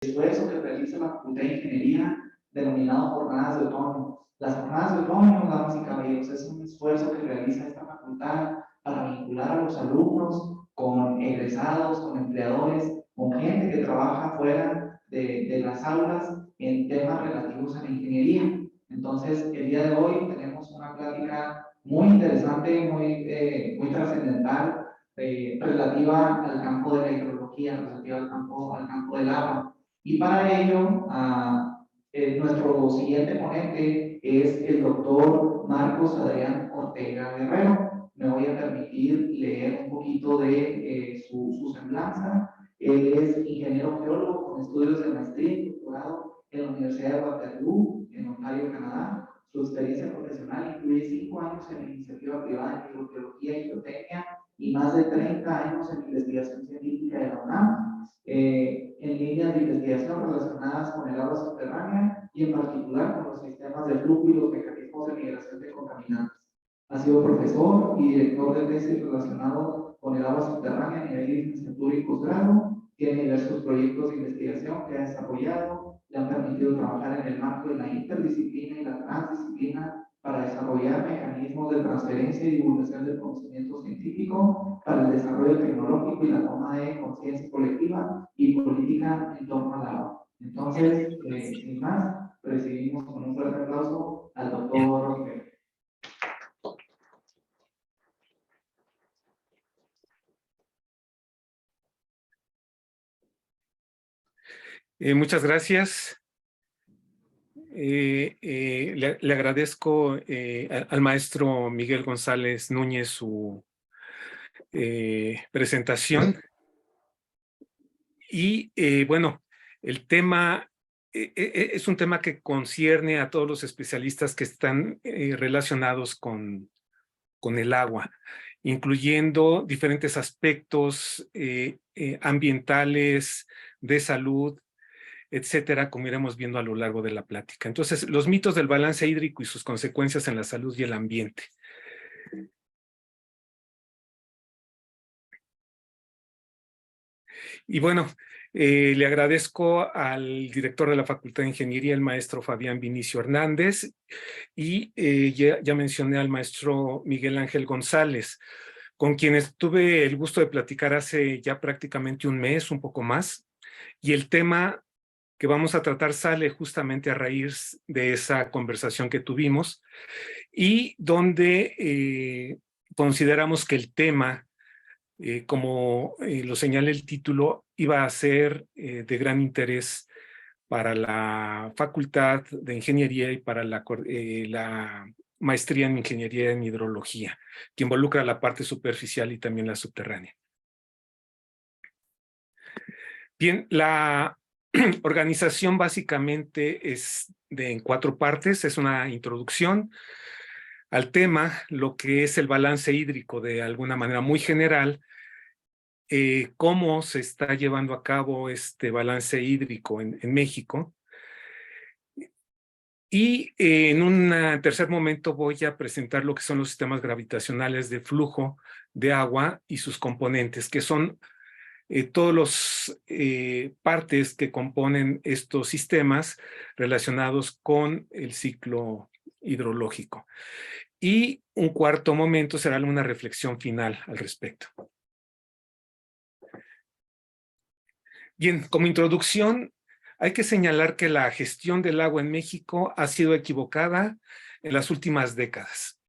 esfuerzo que realiza la Facultad de Ingeniería denominado jornadas de otoño. Las jornadas de otoño, damas y caballeros, es un esfuerzo que realiza esta facultad para vincular a los alumnos con egresados, con empleadores, con gente que trabaja fuera de las aulas en temas relativos a la ingeniería. Entonces, el día de hoy tenemos una plática muy interesante, muy trascendental, relativa al campo de la hidrología, relativa al campo del agua. Y para ello, nuestro siguiente ponente es el doctor Marcos Adrián Ortega Guerrero. Me voy a permitir leer un poquito de su semblanza. Él es ingeniero geólogo con estudios de maestría y doctorado en la Universidad de Waterloo, en Ontario, Canadá. Su experiencia profesional incluye 5 años en la iniciativa privada en hidrogeología y geotecnia y más de 30 años en investigación científica de la UNAM, en líneas de investigación relacionadas con el agua subterránea y en particular con los sistemas de flujo y los mecanismos de migración de contaminantes. Ha sido profesor y director de tesis relacionado con el agua subterránea a nivel de licenciatura y posgrado. Tiene diversos proyectos de investigación que ha desarrollado, le han permitido trabajar en el marco de la interdisciplina y la transdisciplina para desarrollar mecanismos de transferencia y divulgación del conocimiento científico para el desarrollo tecnológico y la toma de conciencia colectiva y política en torno al agua. Entonces, sin más, recibimos con un fuerte aplauso al doctor Ortega. Muchas gracias. Le agradezco al maestro Miguel González Núñez su presentación. Y bueno, el tema es un tema que concierne a todos los especialistas que están relacionados con el agua, incluyendo diferentes aspectos ambientales, de salud, etcétera, como iremos viendo a lo largo de la plática. Entonces, los mitos del balance hídrico y sus consecuencias en la salud y el ambiente. Y bueno, le agradezco al director de la Facultad de Ingeniería, el maestro Fabián Vinicio Hernández, y ya mencioné al maestro Miguel Ángel González, con quienes tuve el gusto de platicar hace ya prácticamente un mes, un poco más, y el tema que vamos a tratar sale justamente a raíz de esa conversación que tuvimos y donde consideramos que el tema, como lo señala el título, iba a ser de gran interés para la Facultad de Ingeniería y para la maestría en Ingeniería en Hidrología, que involucra la parte superficial y también la subterránea. Bien, la organización básicamente es en 4 partes. Es una introducción al tema, lo que es el balance hídrico de alguna manera muy general, cómo se está llevando a cabo este balance hídrico en México. Y en un tercer momento voy a presentar lo que son los sistemas gravitacionales de flujo de agua y sus componentes, que son todos los partes que componen estos sistemas relacionados con el ciclo hidrológico. Y un cuarto momento será una reflexión final al respecto. Bien, como introducción, hay que señalar que la gestión del agua en México ha sido equivocada en las últimas décadas.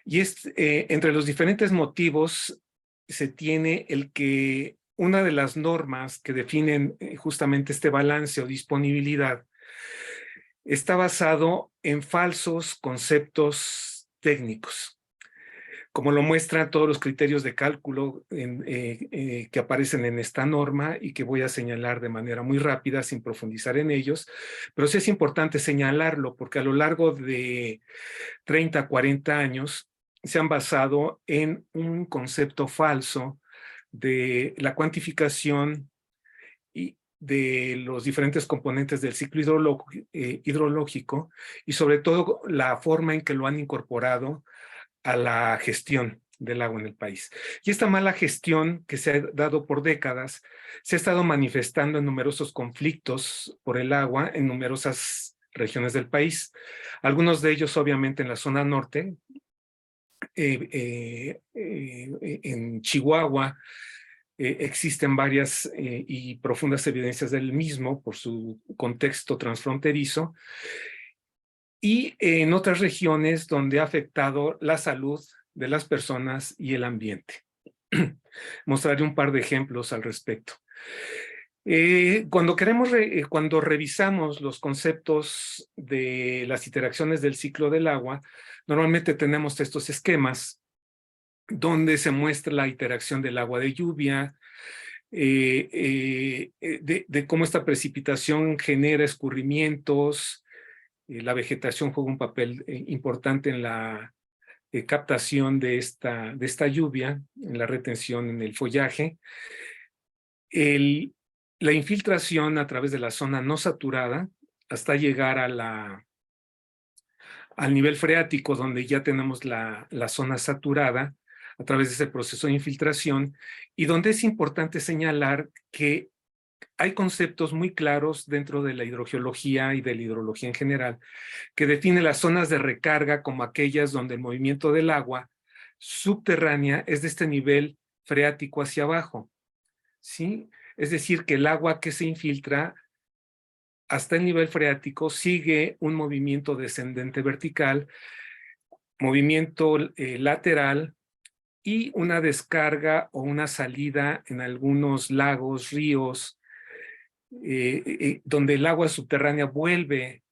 Y entre los diferentes motivos se tiene el que una de las normas que definen justamente este balance o disponibilidad está basado en falsos conceptos técnicos, como lo muestran todos los criterios de cálculo que aparecen en esta norma y que voy a señalar de manera muy rápida sin profundizar en ellos, pero sí es importante señalarlo porque a lo largo de 30, 40 años se han basado en un concepto falso de la cuantificación y de los diferentes componentes del ciclo hidrológico y sobre todo la forma en que lo han incorporado a la gestión del agua en el país. Y esta mala gestión que se ha dado por décadas se ha estado manifestando en numerosos conflictos por el agua en numerosas regiones del país. Algunos de ellos obviamente en la zona norte, en Chihuahua, existen varias y profundas evidencias del mismo por su contexto transfronterizo, y en otras regiones donde ha afectado la salud de las personas y el ambiente. Mostraré un par de ejemplos al respecto. Cuando revisamos los conceptos de las interacciones del ciclo del agua, normalmente tenemos estos esquemas donde se muestra la interacción del agua de lluvia, de cómo esta precipitación genera escurrimientos. La vegetación juega un papel importante en la captación de esta lluvia, en la retención en el follaje. La infiltración a través de la zona no saturada hasta llegar al nivel freático, donde ya tenemos la zona saturada a través de ese proceso de infiltración, y donde es importante señalar que hay conceptos muy claros dentro de la hidrogeología y de la hidrología en general que define las zonas de recarga como aquellas donde el movimiento del agua subterránea es de este nivel freático hacia abajo, ¿sí? Es decir, que el agua que se infiltra hasta el nivel freático sigue un movimiento descendente vertical, movimiento lateral y una descarga o una salida en algunos lagos, ríos, donde el agua subterránea vuelve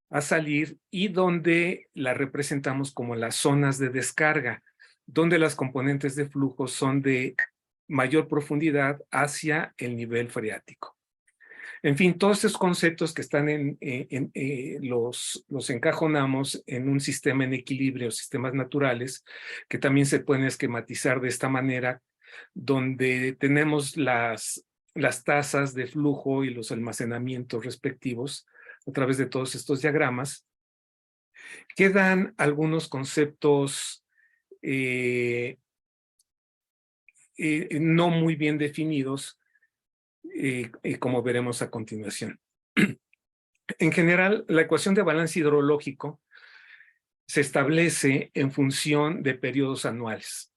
a salir y donde la representamos como las zonas de descarga, donde las componentes de flujo son de mayor profundidad hacia el nivel freático. En fin, todos estos conceptos que están los encajonamos en un sistema en equilibrio, sistemas naturales, que también se pueden esquematizar de esta manera, donde tenemos las tasas de flujo y los almacenamientos respectivos a través de todos estos diagramas, que dan algunos conceptos no muy bien definidos, como veremos a continuación. En general, la ecuación de balance hidrológico se establece en función de periodos anuales.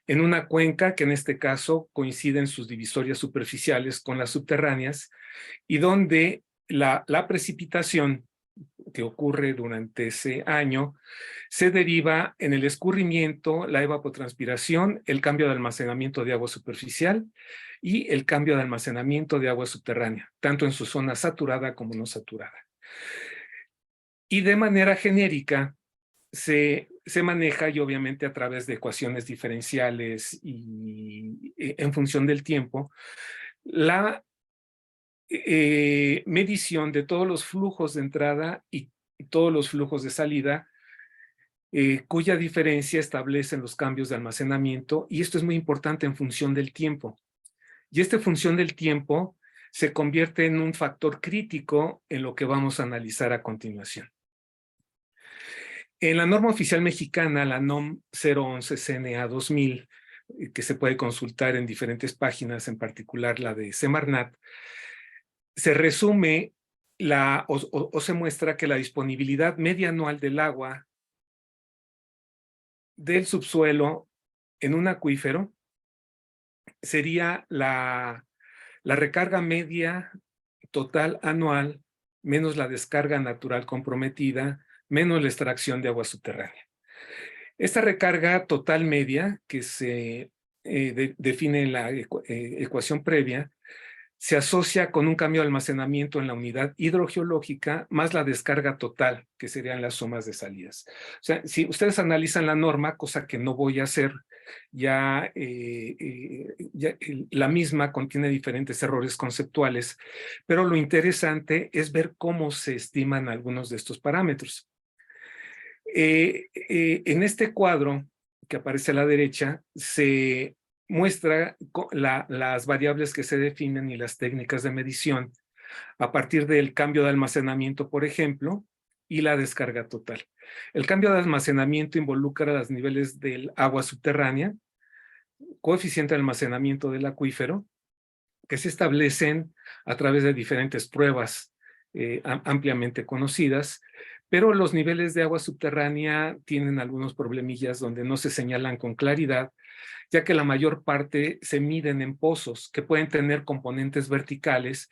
En una cuenca que en este caso coinciden sus divisorias superficiales con las subterráneas y donde la precipitación que ocurre durante ese año se deriva en el escurrimiento, la evapotranspiración, el cambio de almacenamiento de agua superficial y el cambio de almacenamiento de agua subterránea, tanto en su zona saturada como no saturada. Y de manera genérica se maneja, y obviamente a través de ecuaciones diferenciales y en función del tiempo, la medición de todos los flujos de entrada y todos los flujos de salida, cuya diferencia establecen los cambios de almacenamiento, y esto es muy importante en función del tiempo. Y esta función del tiempo se convierte en un factor crítico en lo que vamos a analizar a continuación. En la norma oficial mexicana, la NOM 011 CNA 2000, que se puede consultar en diferentes páginas, en particular la de Semarnat, se resume o se muestra que la disponibilidad media anual del agua del subsuelo en un acuífero sería la recarga media total anual menos la descarga natural comprometida menos la extracción de agua subterránea. Esta recarga total media, que se define en la ecuación previa, se asocia con un cambio de almacenamiento en la unidad hidrogeológica más la descarga total, que serían las sumas de salidas. O sea, si ustedes analizan la norma, cosa que no voy a hacer, ya la misma contiene diferentes errores conceptuales, pero lo interesante es ver cómo se estiman algunos de estos parámetros. En este cuadro que aparece a la derecha, se muestra las variables que se definen y las técnicas de medición a partir del cambio de almacenamiento, por ejemplo, y la descarga total. El cambio de almacenamiento involucra los niveles del agua subterránea, coeficiente de almacenamiento del acuífero, que se establecen a través de diferentes pruebas ampliamente conocidas, pero los niveles de agua subterránea tienen algunos problemillas donde no se señalan con claridad, ya que la mayor parte se miden en pozos que pueden tener componentes verticales,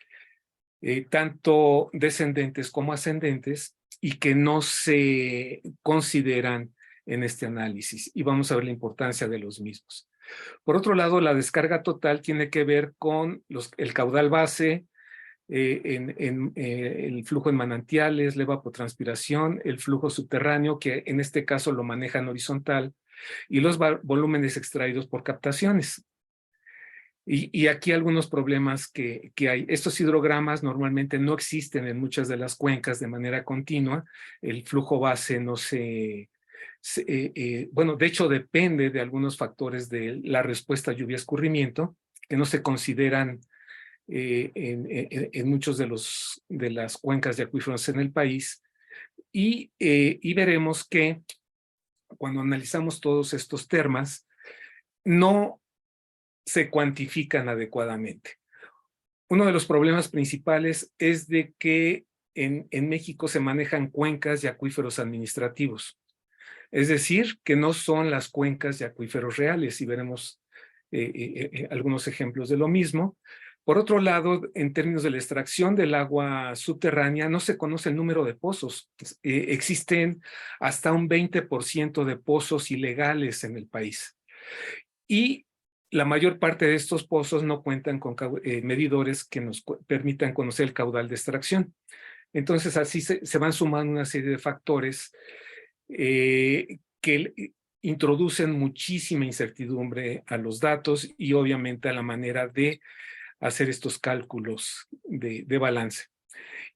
tanto descendentes como ascendentes, y que no se consideran en este análisis. Y vamos a ver la importancia de los mismos. Por otro lado, la descarga total tiene que ver con el caudal base, el flujo en manantiales, la evapotranspiración, el flujo subterráneo, que en este caso lo manejan horizontal, y los volúmenes extraídos por captaciones. Y aquí algunos problemas que hay. Estos hidrogramas normalmente no existen en muchas de las cuencas de manera continua. El flujo base no bueno, de hecho depende de algunos factores de la respuesta a lluvia-escurrimiento, que no se consideran en muchos de las cuencas de acuíferos en el país. Y veremos que cuando analizamos todos estos termas, no se cuantifican adecuadamente. Uno de los problemas principales es de que en México se manejan cuencas y acuíferos administrativos. Es decir, que no son las cuencas y acuíferos reales, y veremos algunos ejemplos de lo mismo. Por otro lado, en términos de la extracción del agua subterránea, no se conoce el número de pozos. Existen hasta un 20% de pozos ilegales en el país. Y la mayor parte de estos pozos no cuentan con medidores que nos permitan conocer el caudal de extracción. Entonces, así se van sumando una serie de factores que introducen muchísima incertidumbre a los datos y obviamente a la manera de hacer estos cálculos de balance.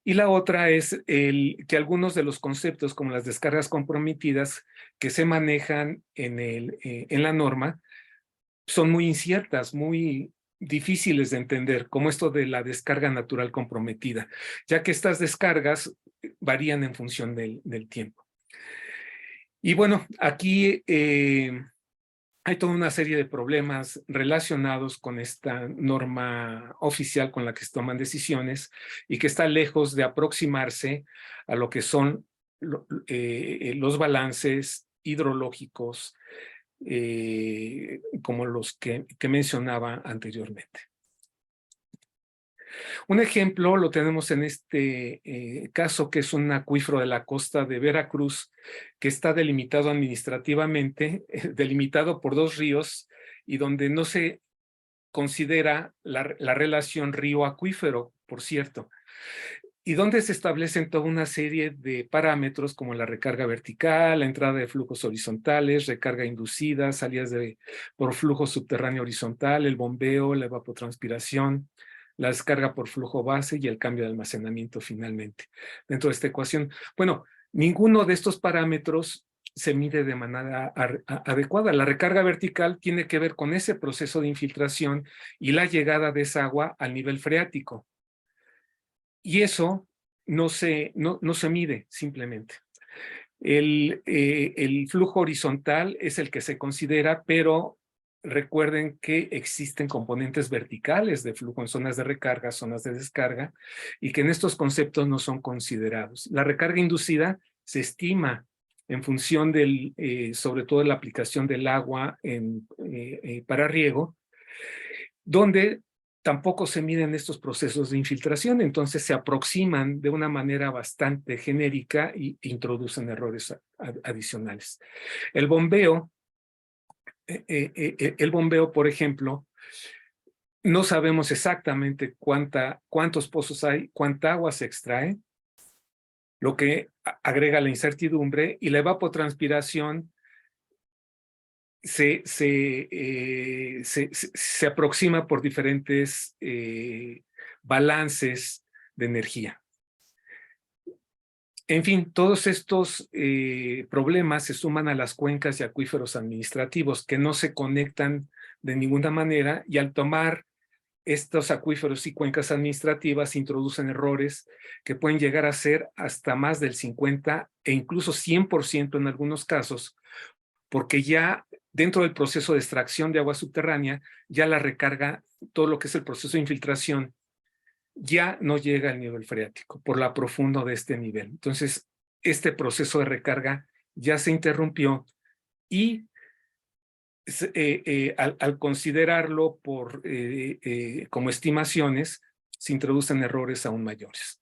Y la otra es que algunos de los conceptos, como las descargas comprometidas, que se manejan en la norma, son muy inciertas, muy difíciles de entender, como esto de la descarga natural comprometida, ya que estas descargas varían en función del tiempo. Y bueno, aquí hay toda una serie de problemas relacionados con esta norma oficial con la que se toman decisiones y que está lejos de aproximarse a lo que son los balances hidrológicos como los que mencionaba anteriormente. Un ejemplo lo tenemos en este caso, que es un acuífero de la costa de Veracruz, que está delimitado administrativamente, delimitado por dos ríos, y donde no se considera la relación río-acuífero, por cierto, y donde se establecen toda una serie de parámetros como la recarga vertical, la entrada de flujos horizontales, recarga inducida, salidas por flujo subterráneo horizontal, el bombeo, la evapotranspiración, la descarga por flujo base y el cambio de almacenamiento finalmente dentro de esta ecuación. Bueno, ninguno de estos parámetros se mide de manera adecuada. La recarga vertical tiene que ver con ese proceso de infiltración y la llegada de esa agua al nivel freático. Y eso no se mide simplemente. El flujo horizontal es el que se considera, pero recuerden que existen componentes verticales de flujo en zonas de recarga, zonas de descarga, y que en estos conceptos no son considerados. La recarga inducida se estima en función sobre todo de la aplicación del agua para riego, donde tampoco se miden estos procesos de infiltración, entonces se aproximan de una manera bastante genérica e introducen errores adicionales. El bombeo, por ejemplo, no sabemos exactamente cuántos pozos hay, cuánta agua se extrae, lo que agrega la incertidumbre, y la evapotranspiración se aproxima por diferentes balances de energía. En fin, todos estos problemas se suman a las cuencas y acuíferos administrativos que no se conectan de ninguna manera, y al tomar estos acuíferos y cuencas administrativas introducen errores que pueden llegar a ser hasta más del 50 e incluso 100% en algunos casos, porque ya dentro del proceso de extracción de agua subterránea, ya la recarga, todo lo que es el proceso de infiltración, ya no llega al nivel freático por lo profundo de este nivel. Entonces, este proceso de recarga ya se interrumpió y al considerarlo como estimaciones, se introducen errores aún mayores.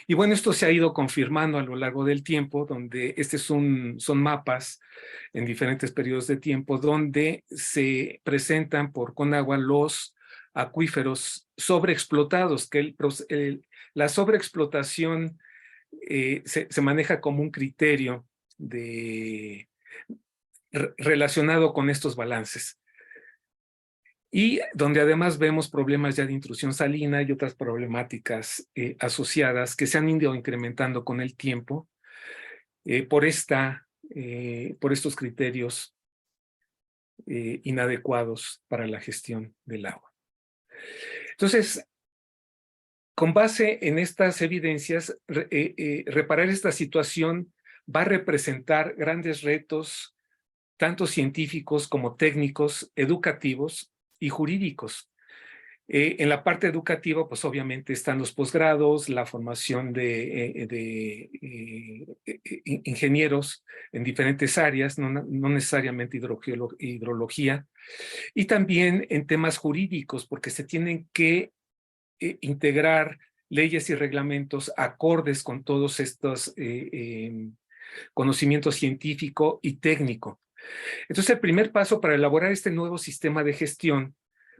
Y bueno, esto se ha ido confirmando a lo largo del tiempo, donde son mapas en diferentes periodos de tiempo, donde se presentan por Conagua los acuíferos sobreexplotados, que la sobreexplotación se maneja como un criterio relacionado con estos balances. Y donde además vemos problemas ya de intrusión salina y otras problemáticas asociadas que se han ido incrementando con el tiempo por estos criterios inadecuados para la gestión del agua. Entonces, con base en estas evidencias, reparar esta situación va a representar grandes retos, tanto científicos como técnicos, educativos y jurídicos. En la parte educativa, pues obviamente están los posgrados, la formación de ingenieros en diferentes áreas, no necesariamente hidrología, y también en temas jurídicos, porque se tienen que integrar leyes y reglamentos acordes con todos estos conocimientos científico y técnico. Entonces, el primer paso para elaborar este nuevo sistema de gestión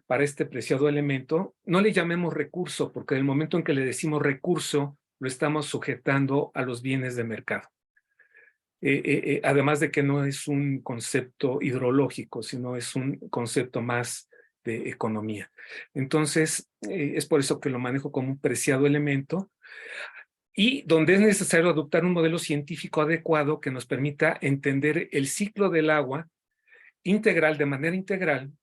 para este preciado elemento, no le llamemos recurso, porque en el momento en que le decimos recurso, lo estamos sujetando a los bienes de mercado. Además de que no es un concepto hidrológico, sino es un concepto más de economía. Entonces, es por eso que lo manejo como un preciado elemento, y donde es necesario adoptar un modelo científico adecuado que nos permita entender el ciclo del agua integral, de manera integral,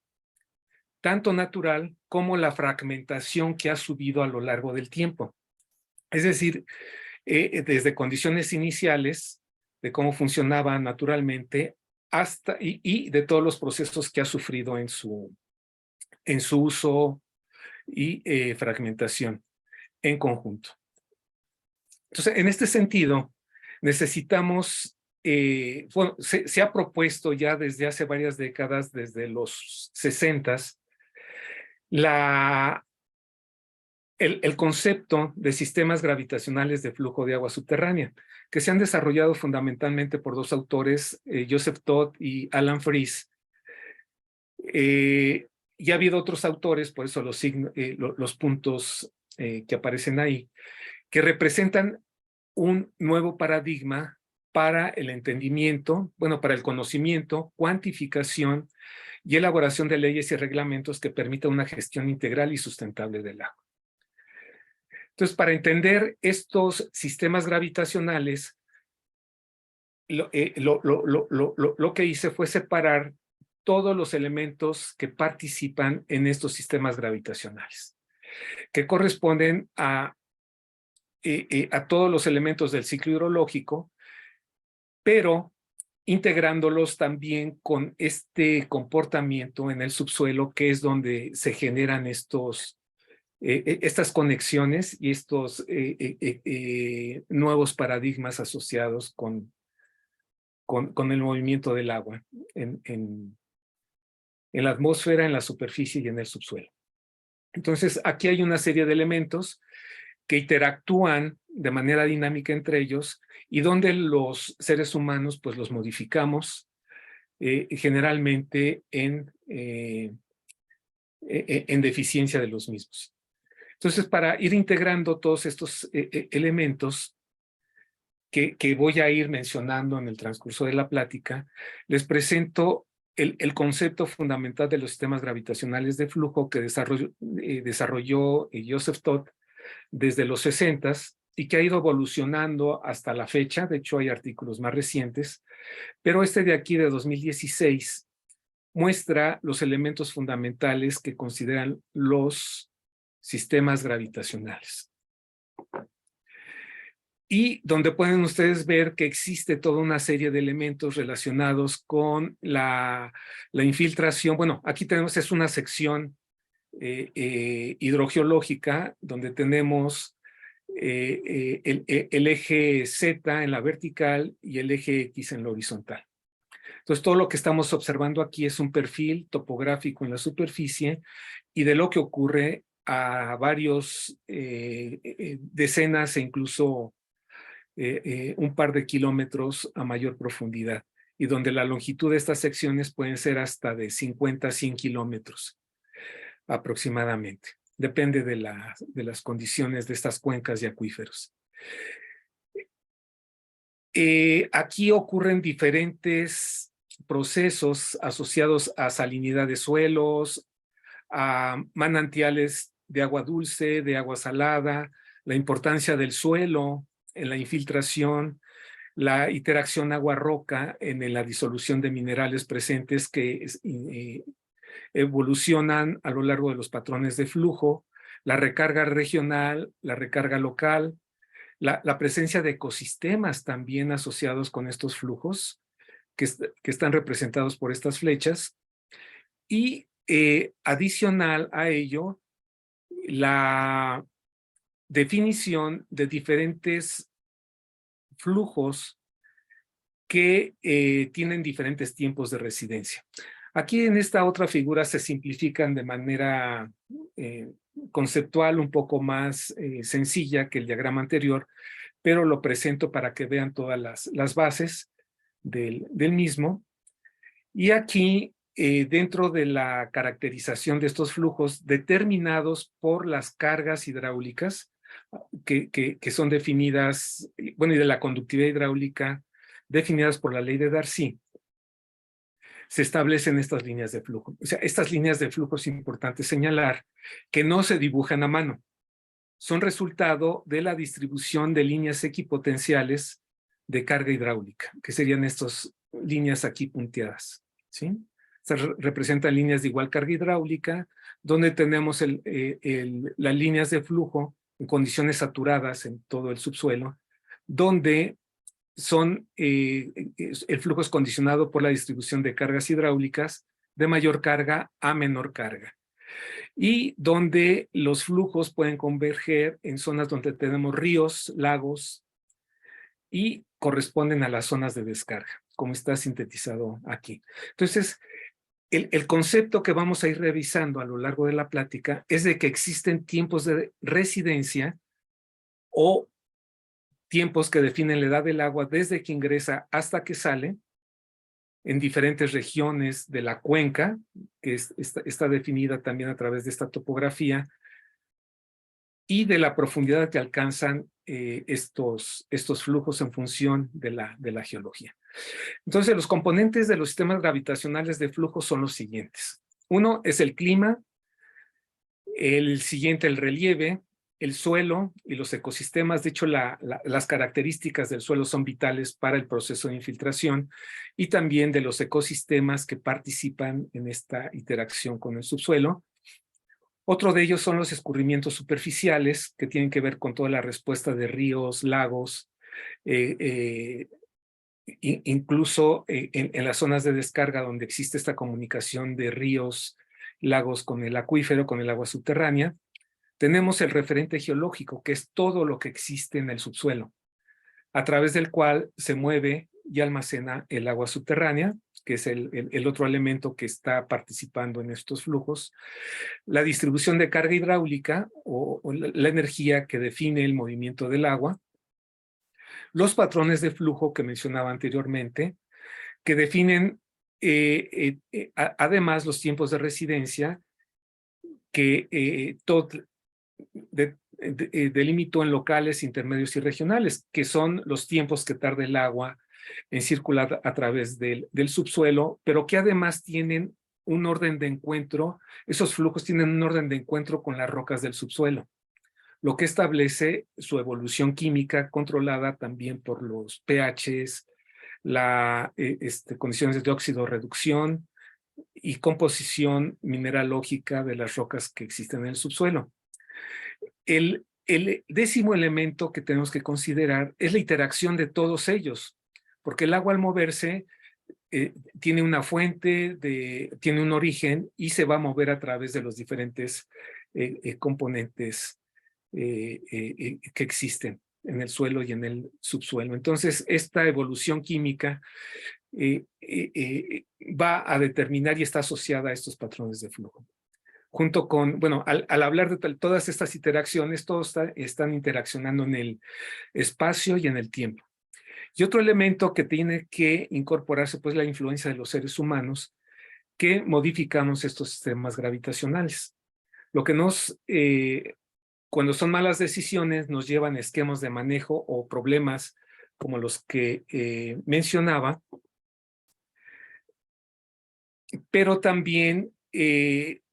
tanto natural como la fragmentación que ha subido a lo largo del tiempo. Es decir, desde condiciones iniciales de cómo funcionaba naturalmente hasta y de todos los procesos que ha sufrido en su uso y fragmentación en conjunto. Entonces, en este sentido, necesitamos, bueno, se ha propuesto ya desde hace varias décadas, desde los 60s, el concepto de sistemas gravitacionales de flujo de agua subterránea, que se han desarrollado fundamentalmente por dos autores, Joseph Todd y Alan Fries. Y ha habido otros autores, por eso los puntos que aparecen ahí, que representan un nuevo paradigma para el entendimiento, bueno, para el conocimiento, cuantificación y elaboración de leyes y reglamentos que permitan una gestión integral y sustentable del agua. Entonces, para entender estos sistemas gravitacionales, lo que hice fue separar todos los elementos que participan en estos sistemas gravitacionales, que corresponden a todos los elementos del ciclo hidrológico, pero integrándolos también con este comportamiento en el subsuelo, que es donde se generan estas conexiones y estos nuevos paradigmas asociados con el movimiento del agua en la atmósfera, en la superficie y en el subsuelo. Entonces, aquí hay una serie de elementos que interactúan de manera dinámica entre ellos y donde los seres humanos pues los modificamos generalmente en deficiencia de los mismos. Entonces, para ir integrando todos estos elementos que voy a ir mencionando en el transcurso de la plática, les presento el concepto fundamental de los sistemas gravitacionales de flujo que desarrolló Joseph Todd desde los 60s y que ha ido evolucionando hasta la fecha. De hecho, hay artículos más recientes, pero este de aquí de 2016 muestra los elementos fundamentales que consideran los sistemas gravitacionales. Y donde pueden ustedes ver que existe toda una serie de elementos relacionados con la infiltración. Bueno, aquí tenemos, es una sección hidrogeológica donde tenemos el eje Z en la vertical y el eje X en la horizontal. Entonces, todo lo que estamos observando aquí es un perfil topográfico en la superficie y de lo que ocurre a varios decenas e incluso un par de kilómetros a mayor profundidad, y donde la longitud de estas secciones pueden ser hasta de 50 a 100 kilómetros aproximadamente. Depende de las condiciones de estas cuencas y acuíferos. Aquí ocurren diferentes procesos asociados a salinidad de suelos, a manantiales de agua dulce, de agua salada, la importancia del suelo en la infiltración, la interacción agua-roca en la disolución de minerales presentes que evolucionan a lo largo de los patrones de flujo, la recarga regional, la recarga local, la presencia de ecosistemas también asociados con estos flujos que están representados por estas flechas, y adicional a ello, la definición de diferentes flujos que tienen diferentes tiempos de residencia. Aquí en esta otra figura se simplifican de manera conceptual un poco más sencilla que el diagrama anterior, pero lo presento para que vean todas las bases del mismo. Y aquí, dentro de la caracterización de estos flujos determinados por las cargas hidráulicas, que son definidas, bueno, y de la conductividad hidráulica, definidas por la ley de Darcy, se establecen estas líneas de flujo. O sea, estas líneas de flujo es importante señalar que no se dibujan a mano. Son resultado de la distribución de líneas equipotenciales de carga hidráulica, que serían estas líneas aquí punteadas, ¿sí? Se representan líneas de igual carga hidráulica, donde tenemos las líneas de flujo en condiciones saturadas en todo el subsuelo, donde el flujo es condicionado por la distribución de cargas hidráulicas de mayor carga a menor carga, y donde los flujos pueden converger en zonas donde tenemos ríos, lagos, y corresponden a las zonas de descarga, como está sintetizado aquí. Entonces, el concepto que vamos a ir revisando a lo largo de la plática es de que existen tiempos de residencia o tiempos que definen la edad del agua desde que ingresa hasta que sale en diferentes regiones de la cuenca, que está definida también a través de esta topografía, y de la profundidad que alcanzan estos flujos en función de la geología. Entonces, los componentes de los sistemas gravitacionales de flujo son los siguientes. Uno es el clima, el siguiente el relieve, el suelo y los ecosistemas. De hecho, las características del suelo son vitales para el proceso de infiltración, y también de los ecosistemas que participan en esta interacción con el subsuelo. Otro de ellos son los escurrimientos superficiales, que tienen que ver con toda la respuesta de ríos, lagos, incluso en las zonas de descarga donde existe esta comunicación de ríos, lagos con el acuífero, con el agua subterránea. Tenemos el referente geológico, que es todo lo que existe en el subsuelo, a través del cual se mueve y almacena el agua subterránea, que es el otro elemento que está participando en estos flujos. La distribución de carga hidráulica o la energía que define el movimiento del agua. Los patrones de flujo que mencionaba anteriormente, que definen además los tiempos de residencia que delimitó en locales, intermedios y regionales, que son los tiempos que tarda el agua en circular a través del subsuelo, pero que además tienen un orden de encuentro. Esos flujos tienen un orden de encuentro con las rocas del subsuelo, lo que establece su evolución química controlada también por los pHs, condiciones de óxido reducción, y composición mineralógica de las rocas que existen en el subsuelo. El 10º elemento que tenemos que considerar es la interacción de todos ellos, porque el agua al moverse tiene una fuente, tiene un origen y se va a mover a través de los diferentes componentes que existen en el suelo y en el subsuelo. Entonces, esta evolución química va a determinar y está asociada a estos patrones de flujo. Junto con, bueno, al hablar de todas estas interacciones, todos están interaccionando en el espacio y en el tiempo. Y otro elemento que tiene que incorporarse, pues, la influencia de los seres humanos, que modificamos estos sistemas gravitacionales. Lo que cuando son malas decisiones, nos llevan a esquemas de manejo o problemas como los que mencionaba, pero también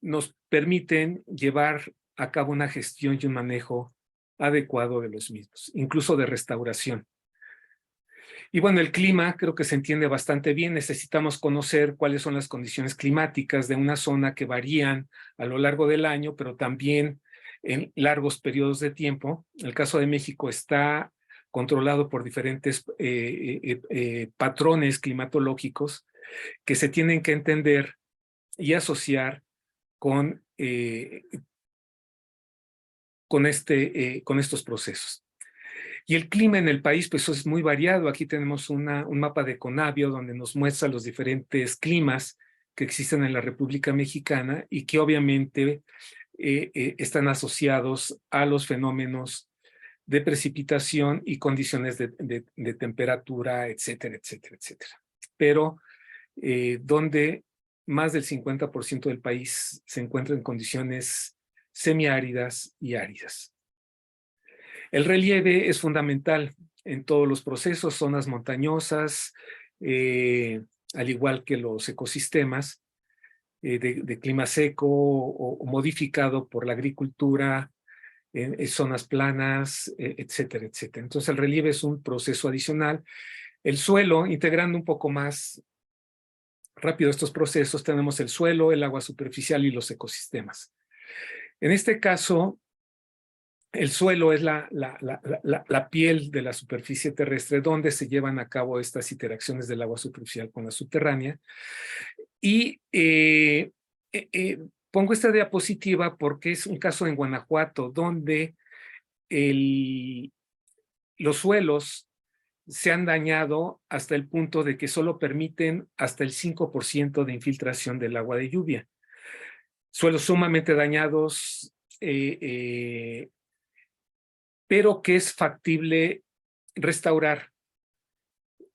nos permiten llevar a cabo una gestión y un manejo adecuado de los mismos, incluso de restauración. Y bueno, el clima creo que se entiende bastante bien. Necesitamos conocer cuáles son las condiciones climáticas de una zona que varían a lo largo del año, pero también en largos periodos de tiempo. El caso de México está controlado por diferentes patrones climatológicos que se tienen que entender y asociar con estos procesos. Y el clima en el país, pues es muy variado. Aquí tenemos un mapa de Conavio donde nos muestra los diferentes climas que existen en la República Mexicana y que obviamente están asociados a los fenómenos de precipitación y condiciones de temperatura, etcétera, etcétera, etcétera. Pero donde más del 50% del país se encuentra en condiciones semiáridas y áridas. El relieve es fundamental en todos los procesos, zonas montañosas, al igual que los ecosistemas de clima seco o modificado por la agricultura, en zonas planas, etcétera, etcétera. Entonces el relieve es un proceso adicional. El suelo, integrando un poco más rápido estos procesos, tenemos el suelo, el agua superficial y los ecosistemas. En este caso, el suelo es la piel de la superficie terrestre donde se llevan a cabo estas interacciones del agua superficial con la subterránea. Y pongo esta diapositiva porque es un caso en Guanajuato donde los suelos se han dañado hasta el punto de que solo permiten hasta el 5% de infiltración del agua de lluvia. Suelos sumamente dañados, pero que es factible restaurar.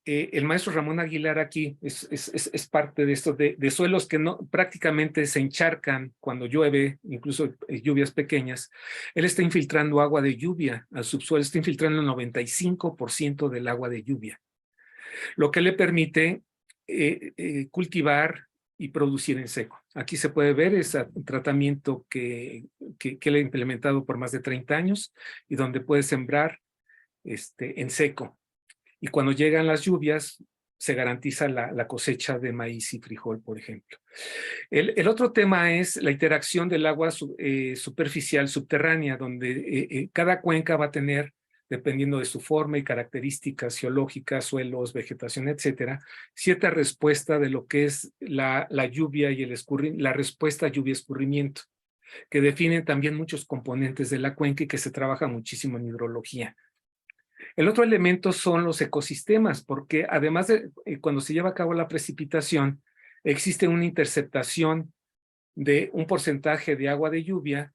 El maestro Ramón Aguilar aquí es parte de esto, de suelos que prácticamente se encharcan cuando llueve, incluso lluvias pequeñas. Él está infiltrando agua de lluvia al subsuelo, está infiltrando el 95% del agua de lluvia, lo que le permite cultivar y producir en seco. Aquí se puede ver ese tratamiento que él ha implementado por más de 30 años y donde puede sembrar en seco. Y cuando llegan las lluvias, se garantiza la cosecha de maíz y frijol, por ejemplo. El otro tema es la interacción del agua superficial subterránea, donde cada cuenca va a tener, dependiendo de su forma y características geológicas, suelos, vegetación, etcétera, cierta respuesta de lo que es la lluvia y la respuesta lluvia-escurrimiento, que definen también muchos componentes de la cuenca y que se trabaja muchísimo en hidrología. El otro elemento son los ecosistemas, porque además de cuando se lleva a cabo la precipitación, existe una interceptación de un porcentaje de agua de lluvia.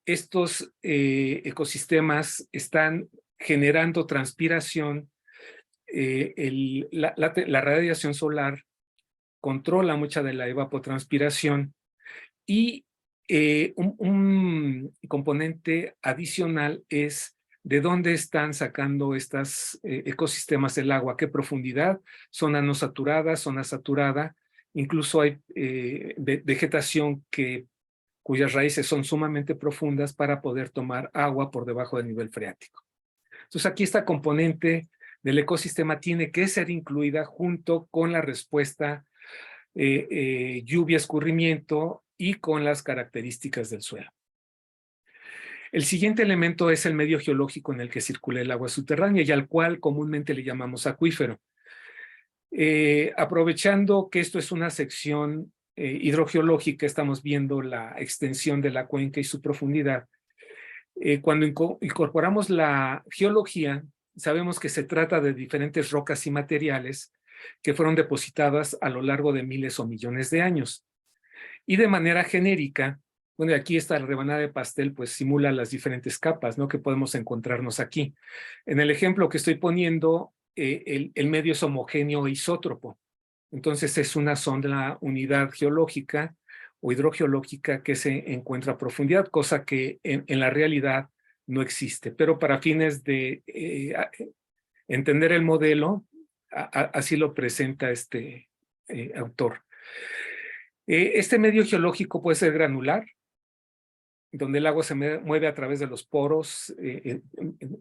Estos ecosistemas están generando transpiración. La radiación solar controla mucha de la evapotranspiración y un componente adicional es de dónde están sacando estos ecosistemas el agua, qué profundidad, zona no saturada, zona saturada, incluso hay vegetación cuyas raíces son sumamente profundas para poder tomar agua por debajo del nivel freático. Entonces aquí esta componente del ecosistema tiene que ser incluida junto con la respuesta lluvia, escurrimiento y con las características del suelo. El siguiente elemento es el medio geológico en el que circula el agua subterránea y al cual comúnmente le llamamos acuífero. Aprovechando que esto es una sección hidrogeológica, estamos viendo la extensión de la cuenca y su profundidad. Cuando incorporamos la geología, sabemos que se trata de diferentes rocas y materiales que fueron depositadas a lo largo de miles o millones de años. Y de manera genérica, bueno, aquí esta rebanada de pastel pues simula las diferentes capas, ¿no?, que podemos encontrarnos aquí. En el ejemplo que estoy poniendo, el medio es homogéneo e isótropo. Entonces es una sonda unidad geológica o hidrogeológica que se encuentra a profundidad, cosa que en la realidad no existe. Pero para fines de entender el modelo, así lo presenta este autor. Este medio geológico puede ser granular, donde el agua se mueve a través de los poros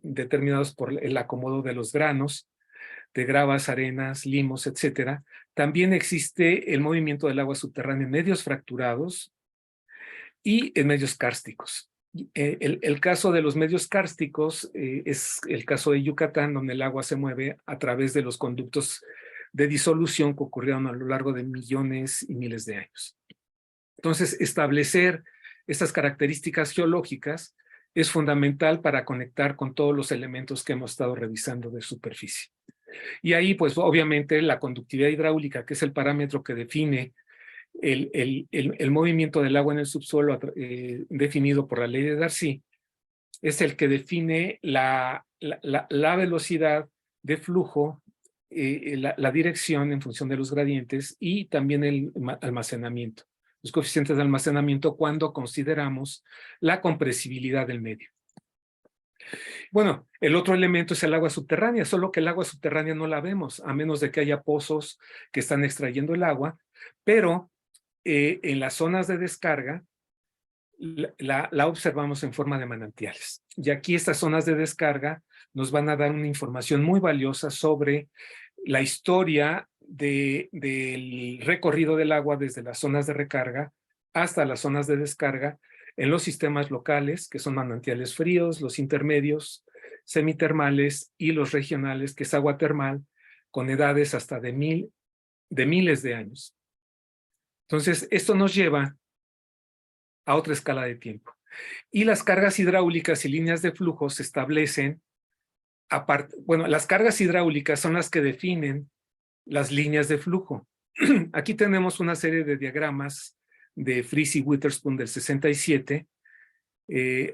determinados por el acomodo de los granos, de gravas, arenas, limos, etcétera. También existe el movimiento del agua subterránea en medios fracturados y en medios kársticos. El caso de los medios kársticos es el caso de Yucatán, donde el agua se mueve a través de los conductos de disolución que ocurrieron a lo largo de millones y miles de años. Entonces, establecer estas características geológicas es fundamental para conectar con todos los elementos que hemos estado revisando de superficie. Y ahí, pues, obviamente, la conductividad hidráulica, que es el parámetro que define el movimiento del agua en el subsuelo definido por la ley de Darcy, es el que define la velocidad de flujo, la dirección en función de los gradientes y también el almacenamiento, los coeficientes de almacenamiento cuando consideramos la compresibilidad del medio. Bueno, el otro elemento es el agua subterránea, solo que el agua subterránea no la vemos, a menos de que haya pozos que están extrayendo el agua, pero en las zonas de descarga la observamos en forma de manantiales. Y aquí estas zonas de descarga nos van a dar una información muy valiosa sobre la historia del recorrido del agua desde las zonas de recarga hasta las zonas de descarga en los sistemas locales, que son manantiales fríos, los intermedios, semitermales y los regionales, que es agua termal, con edades hasta de miles de años. Entonces, esto nos lleva a otra escala de tiempo. Y las cargas hidráulicas y líneas de flujo se establecen aparte. Bueno, las cargas hidráulicas son las que definen las líneas de flujo. Aquí tenemos una serie de diagramas de Fries y Witherspoon del 67.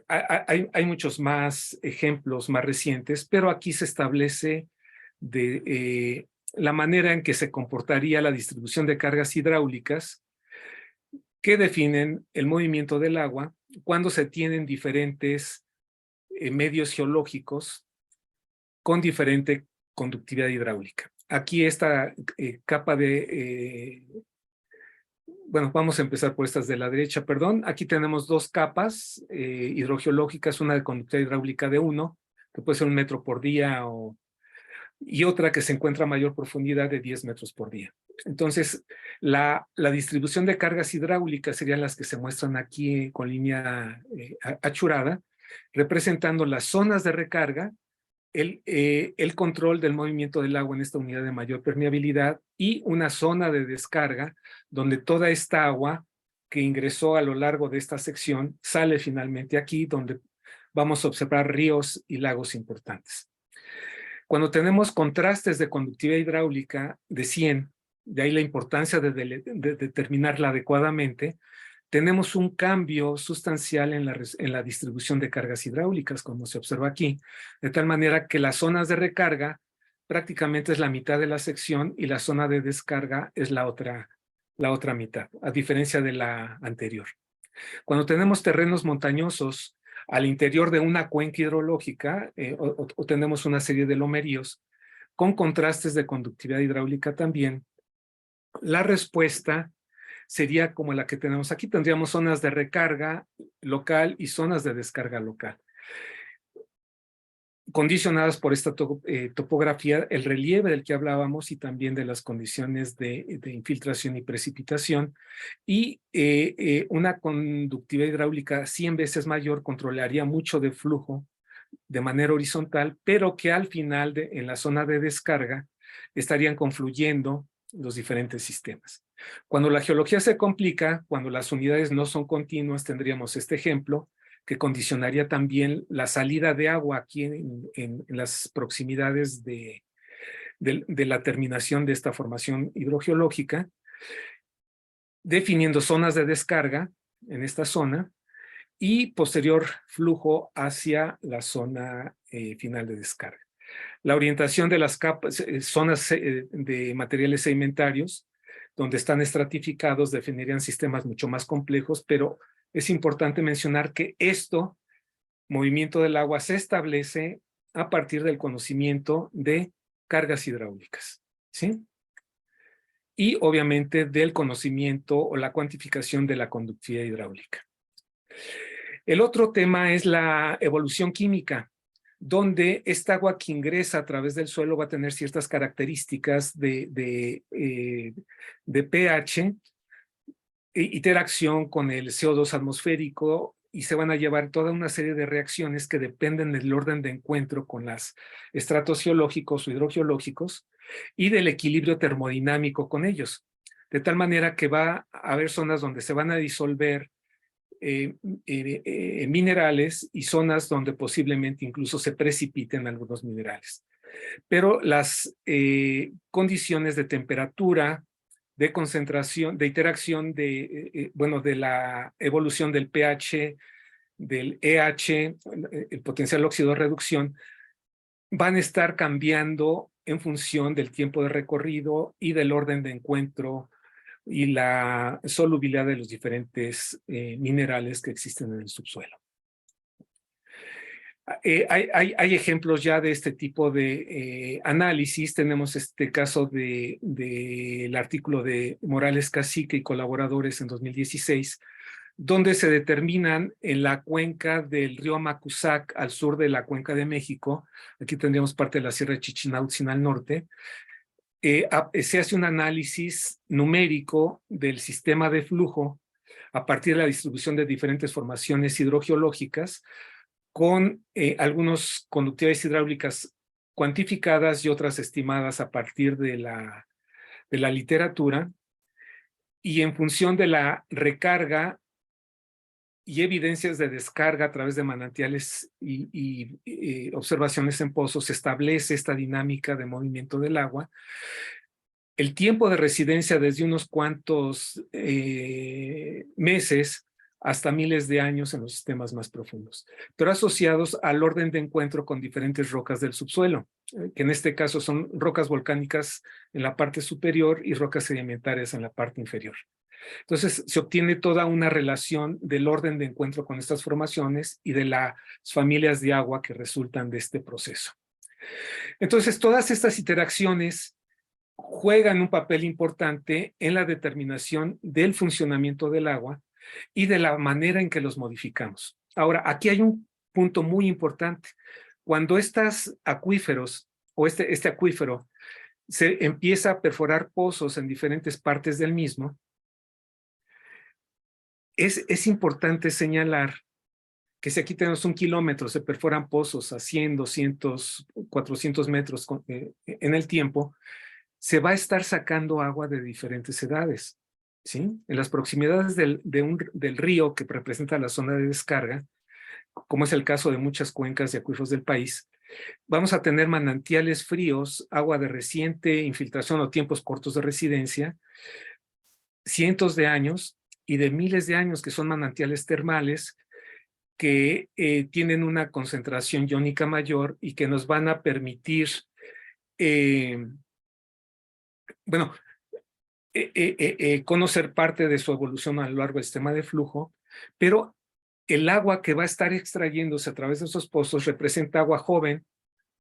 Hay muchos más ejemplos más recientes, pero aquí se establece la manera en que se comportaría la distribución de cargas hidráulicas que definen el movimiento del agua cuando se tienen diferentes medios geológicos con diferente conductividad hidráulica. Aquí esta capa de... bueno, vamos a empezar por estas de la derecha, perdón. Aquí tenemos dos capas hidrogeológicas, una de conductividad hidráulica de 1, que puede ser 1 metro por día, y otra que se encuentra a mayor profundidad de 10 metros por día. Entonces, la distribución de cargas hidráulicas serían las que se muestran aquí con línea achurada, representando las zonas de recarga, el control del movimiento del agua en esta unidad de mayor permeabilidad y una zona de descarga donde toda esta agua que ingresó a lo largo de esta sección sale finalmente aquí, donde vamos a observar ríos y lagos importantes. Cuando tenemos contrastes de conductividad hidráulica de 100, de ahí la importancia de determinarla adecuadamente, tenemos un cambio sustancial en la distribución de cargas hidráulicas, como se observa aquí, de tal manera que las zonas de recarga prácticamente es la mitad de la sección y la zona de descarga es la otra mitad, a diferencia de la anterior. Cuando tenemos terrenos montañosos al interior de una cuenca hidrológica, o tenemos una serie de lomeríos con contrastes de conductividad hidráulica también, la respuesta sería como la que tenemos aquí. Tendríamos zonas de recarga local y zonas de descarga local. condicionadas por esta topografía, el relieve del que hablábamos y también de las condiciones de infiltración y precipitación, y una conductividad hidráulica 100 veces mayor controlaría mucho de flujo de manera horizontal, pero que al final, en la zona de descarga, estarían confluyendo los diferentes sistemas. Cuando la geología se complica, cuando las unidades no son continuas, tendríamos este ejemplo, que condicionaría también la salida de agua aquí en las proximidades de la terminación de esta formación hidrogeológica, definiendo zonas de descarga en esta zona y posterior flujo hacia la zona final de descarga. La orientación de las capas, zonas de materiales sedimentarios, donde están estratificados, definirían sistemas mucho más complejos, pero es importante mencionar que movimiento del agua, se establece a partir del conocimiento de cargas hidráulicas, ¿sí? Y obviamente del conocimiento o la cuantificación de la conductividad hidráulica. El otro tema es la evolución química, donde esta agua que ingresa a través del suelo va a tener ciertas características de pH, interacción con el CO2 atmosférico, y se van a llevar toda una serie de reacciones que dependen del orden de encuentro con los estratos geológicos o hidrogeológicos y del equilibrio termodinámico con ellos. De tal manera que va a haber zonas donde se van a disolver minerales y zonas donde posiblemente incluso se precipiten algunos minerales. Pero las condiciones de temperatura, de concentración, de interacción, de la evolución del pH, del EH, el potencial óxido de reducción, van a estar cambiando en función del tiempo de recorrido y del orden de encuentro y la solubilidad de los diferentes minerales que existen en el subsuelo. Hay ejemplos ya de este tipo de análisis. Tenemos este caso del artículo de Morales Cacique y colaboradores en 2016, donde se determinan en la cuenca del río Amacuzac, al sur de la Cuenca de México, aquí tendríamos parte de la Sierra de Chichinautzin al norte, se hace un análisis numérico del sistema de flujo a partir de la distribución de diferentes formaciones hidrogeológicas, con algunas conductividades hidráulicas cuantificadas y otras estimadas a partir de la literatura, y en función de la recarga y evidencias de descarga a través de manantiales y observaciones en pozos, se establece esta dinámica de movimiento del agua. El tiempo de residencia desde unos cuantos meses hasta miles de años en los sistemas más profundos, pero asociados al orden de encuentro con diferentes rocas del subsuelo, que en este caso son rocas volcánicas en la parte superior y rocas sedimentarias en la parte inferior. Entonces, se obtiene toda una relación del orden de encuentro con estas formaciones y de las familias de agua que resultan de este proceso. Entonces, todas estas interacciones juegan un papel importante en la determinación del funcionamiento del agua y de la manera en que los modificamos. Ahora, aquí hay un punto muy importante. Cuando estos acuíferos o este acuífero se empieza a perforar pozos en diferentes partes del mismo, es importante señalar que si aquí tenemos 1 kilómetro, se perforan pozos a 100, 200, 400 metros en el tiempo, se va a estar sacando agua de diferentes edades, ¿sí? En las proximidades del río que representa la zona de descarga, como es el caso de muchas cuencas y acuíferos del país, vamos a tener manantiales fríos, agua de reciente infiltración o tiempos cortos de residencia, cientos de años y de miles de años, que son manantiales termales que tienen una concentración iónica mayor y que nos van a permitir conocer parte de su evolución a lo largo del sistema de flujo, pero el agua que va a estar extrayéndose a través de esos pozos representa agua joven,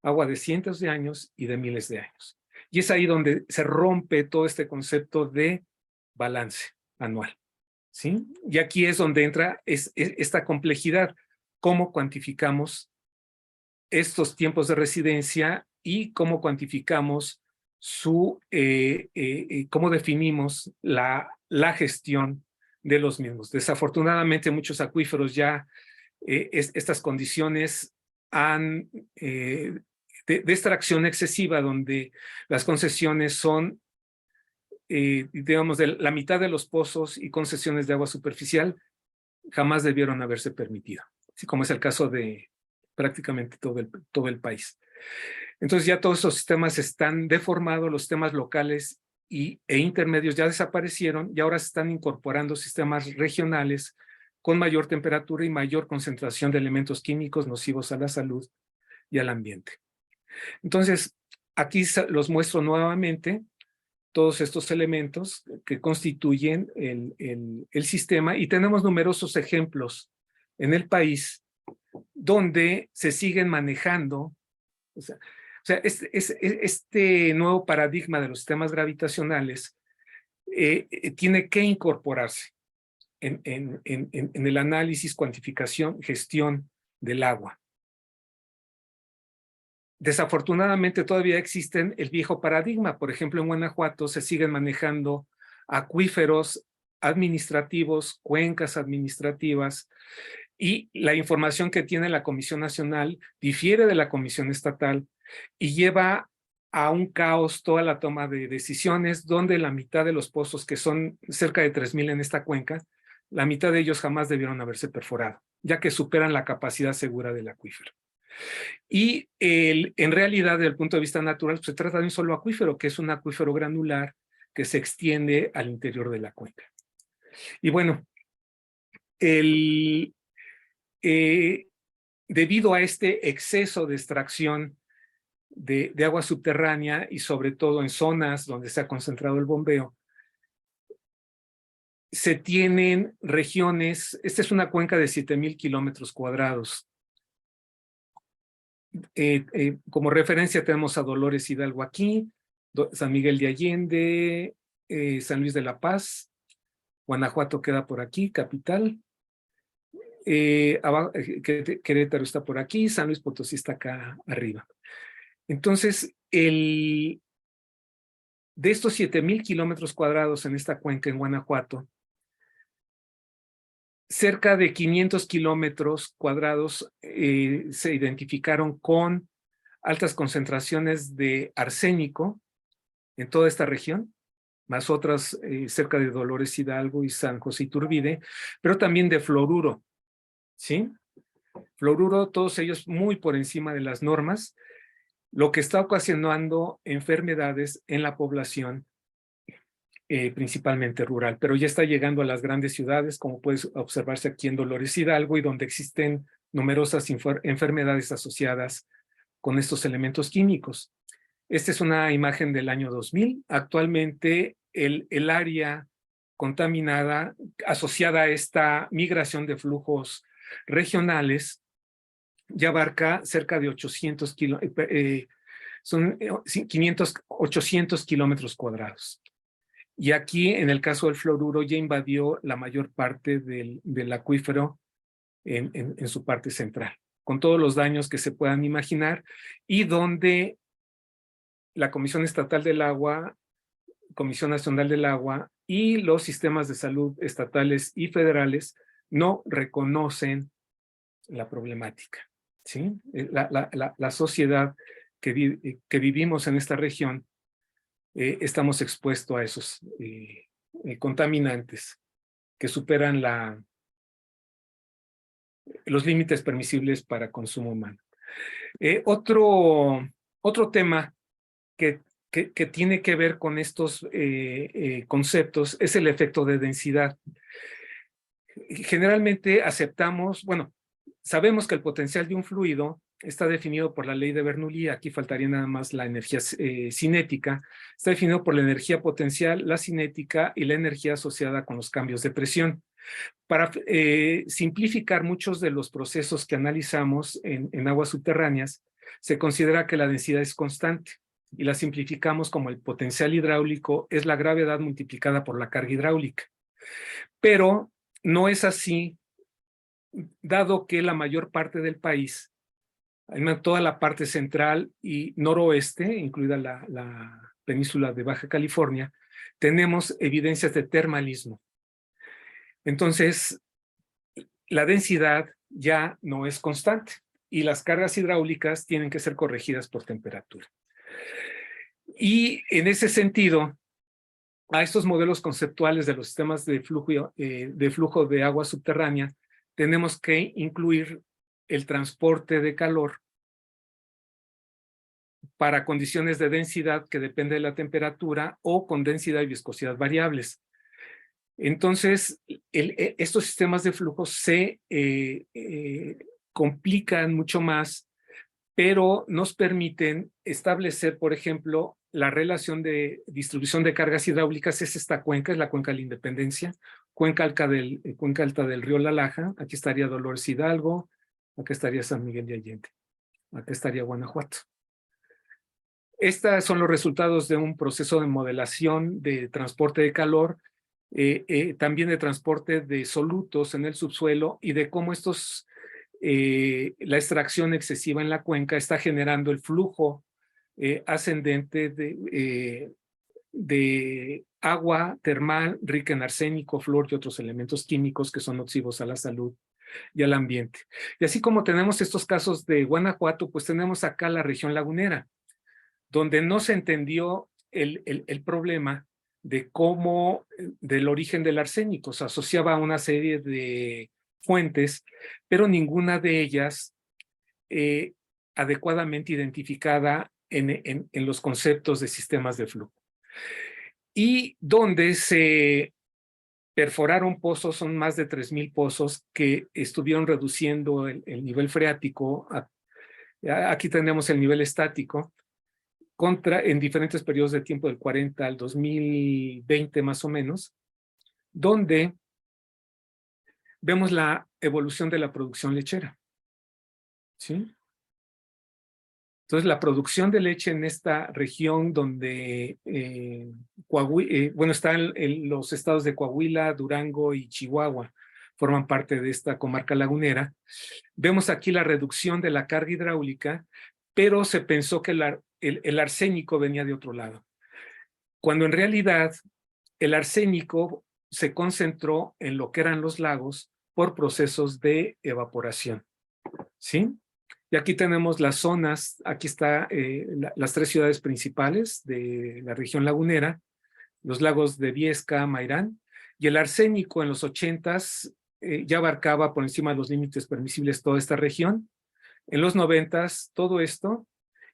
agua de cientos de años y de miles de años. Y es ahí donde se rompe todo este concepto de balance anual, ¿sí? Y aquí es donde entra esta complejidad, cómo cuantificamos estos tiempos de residencia y cómo cuantificamos cómo definimos la gestión de los mismos. Desafortunadamente, muchos acuíferos ya estas condiciones de extracción excesiva, donde las concesiones son, digamos, de la mitad de los pozos y concesiones de agua superficial, jamás debieron haberse permitido, así como es el caso de prácticamente todo el país. Entonces ya todos esos sistemas están deformados, los sistemas locales e intermedios ya desaparecieron y ahora se están incorporando sistemas regionales con mayor temperatura y mayor concentración de elementos químicos nocivos a la salud y al ambiente. Entonces, aquí los muestro nuevamente, todos estos elementos que constituyen el sistema, y tenemos numerosos ejemplos en el país donde se siguen manejando, o sea este nuevo paradigma de los sistemas gravitacionales tiene que incorporarse en el análisis, cuantificación, gestión del agua. Desafortunadamente todavía existen el viejo paradigma. Por ejemplo, en Guanajuato se siguen manejando acuíferos administrativos, cuencas administrativas, y la información que tiene la Comisión Nacional difiere de la Comisión Estatal y lleva a un caos toda la toma de decisiones, donde la mitad de los pozos, que son cerca de 3,000 en esta cuenca, la mitad de ellos jamás debieron haberse perforado, ya que superan la capacidad segura del acuífero. Y en realidad, desde el punto de vista natural, pues, se trata de un solo acuífero, que es un acuífero granular que se extiende al interior de la cuenca. Y bueno, debido a este exceso de extracción de agua subterránea y sobre todo en zonas donde se ha concentrado el bombeo, se tienen regiones. Esta es una cuenca de 7,000 kilómetros cuadrados. Como referencia tenemos a Dolores Hidalgo aquí, San Miguel de Allende, San Luis de la Paz, Guanajuato queda por aquí, capital. Querétaro está por aquí, San Luis Potosí está acá arriba. Entonces, de estos 7,000 kilómetros cuadrados en esta cuenca en Guanajuato, cerca de 500 kilómetros cuadrados se identificaron con altas concentraciones de arsénico en toda esta región, más otras cerca de Dolores Hidalgo y San José Iturbide, pero también de fluoruro, ¿sí? Fluoruro, todos ellos muy por encima de las normas, lo que está ocasionando enfermedades en la población, principalmente rural, pero ya está llegando a las grandes ciudades, como puede observarse aquí en Dolores Hidalgo, y donde existen numerosas enfermedades asociadas con estos elementos químicos. Esta es una imagen del año 2000. Actualmente el área contaminada asociada a esta migración de flujos regionales ya abarca cerca de 800 kilómetros cuadrados. Y aquí, en el caso del fluoruro, ya invadió la mayor parte del acuífero en su parte central, con todos los daños que se puedan imaginar, y donde la Comisión Estatal del Agua, Comisión Nacional del Agua y los sistemas de salud estatales y federales no reconocen la problemática, ¿sí? La sociedad que vivimos en esta región, estamos expuestos a esos contaminantes que superan los límites permisibles para consumo humano. Otro tema que tiene que ver con estos conceptos es el efecto de densidad. Generalmente aceptamos, bueno, sabemos que el potencial de un fluido está definido por la ley de Bernoulli. Aquí faltaría nada más la energía cinética. Está definido por la energía potencial, la cinética y la energía asociada con los cambios de presión. Para simplificar muchos de los procesos que analizamos en aguas subterráneas, se considera que la densidad es constante y la simplificamos como el potencial hidráulico es la gravedad multiplicada por la carga hidráulica. Pero no es así, dado que la mayor parte del país en toda la parte central y noroeste, incluida la península de Baja California, tenemos evidencias de termalismo. Entonces, la densidad ya no es constante y las cargas hidráulicas tienen que ser corregidas por temperatura. Y en ese sentido, a estos modelos conceptuales de los sistemas de flujo de agua subterránea, tenemos que incluir el transporte de calor para condiciones de densidad que depende de la temperatura o con densidad y viscosidad variables. Entonces, estos sistemas de flujo se complican mucho más, pero nos permiten establecer, por ejemplo, la relación de distribución de cargas hidráulicas. Es esta cuenca, es la cuenca de la Independencia, cuenca alta del río La Laja. Aquí estaría Dolores Hidalgo, aquí estaría San Miguel de Allende, aquí estaría Guanajuato. Estos son los resultados de un proceso de modelación de transporte de calor, también de transporte de solutos en el subsuelo y de cómo la extracción excesiva en la cuenca está generando el flujo ascendente de agua termal rica en arsénico, flúor y otros elementos químicos que son nocivos a la salud y al ambiente. Y así como tenemos estos casos de Guanajuato, pues tenemos acá la región lagunera, donde no se entendió el problema de cómo, del origen del arsénico. Se asociaba a una serie de fuentes, pero ninguna de ellas adecuadamente identificada en los conceptos de sistemas de flujo. Y donde se perforaron pozos, son más de 3,000 pozos que estuvieron reduciendo el nivel freático. Aquí tenemos el nivel estático, en diferentes periodos de tiempo del 40 al 2020 más o menos, donde vemos la evolución de la producción lechera. ¿Sí? Entonces, la producción de leche en esta región donde, están los estados de Coahuila, Durango y Chihuahua, forman parte de esta comarca lagunera. Vemos aquí la reducción de la carga hidráulica, pero se pensó que el arsénico venía de otro lado, cuando en realidad el arsénico se concentró en lo que eran los lagos por procesos de evaporación. ¿Sí? Y aquí tenemos las zonas, aquí están las 3 ciudades principales de la región lagunera, los lagos de Viesca, Mairán, y el arsénico en los 80s ya abarcaba por encima de los límites permisibles toda esta región. En los 90s todo esto,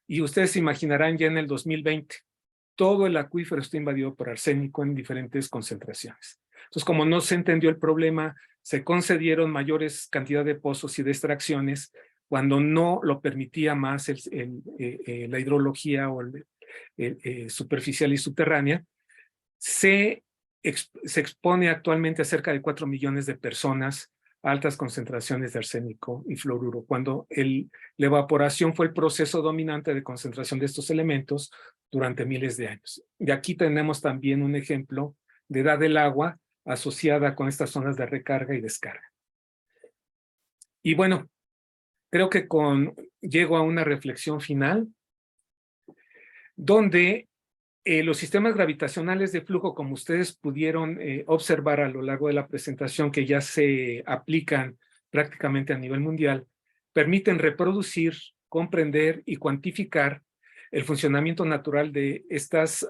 y ustedes se imaginarán ya en el 2020, todo el acuífero está invadido por arsénico en diferentes concentraciones. Entonces, como no se entendió el problema, se concedieron mayores cantidad de pozos y de extracciones cuando no lo permitía más la hidrología o superficial y subterránea. Se expone actualmente a cerca de 4 millones de personas a altas concentraciones de arsénico y fluoruro, cuando la evaporación fue el proceso dominante de concentración de estos elementos durante miles de años. Y aquí tenemos también un ejemplo de edad del agua asociada con estas zonas de recarga y descarga. Y bueno, creo que llego a una reflexión final, donde los sistemas gravitacionales de flujo, como ustedes pudieron observar a lo largo de la presentación, que ya se aplican prácticamente a nivel mundial, permiten reproducir, comprender y cuantificar el funcionamiento natural de estas,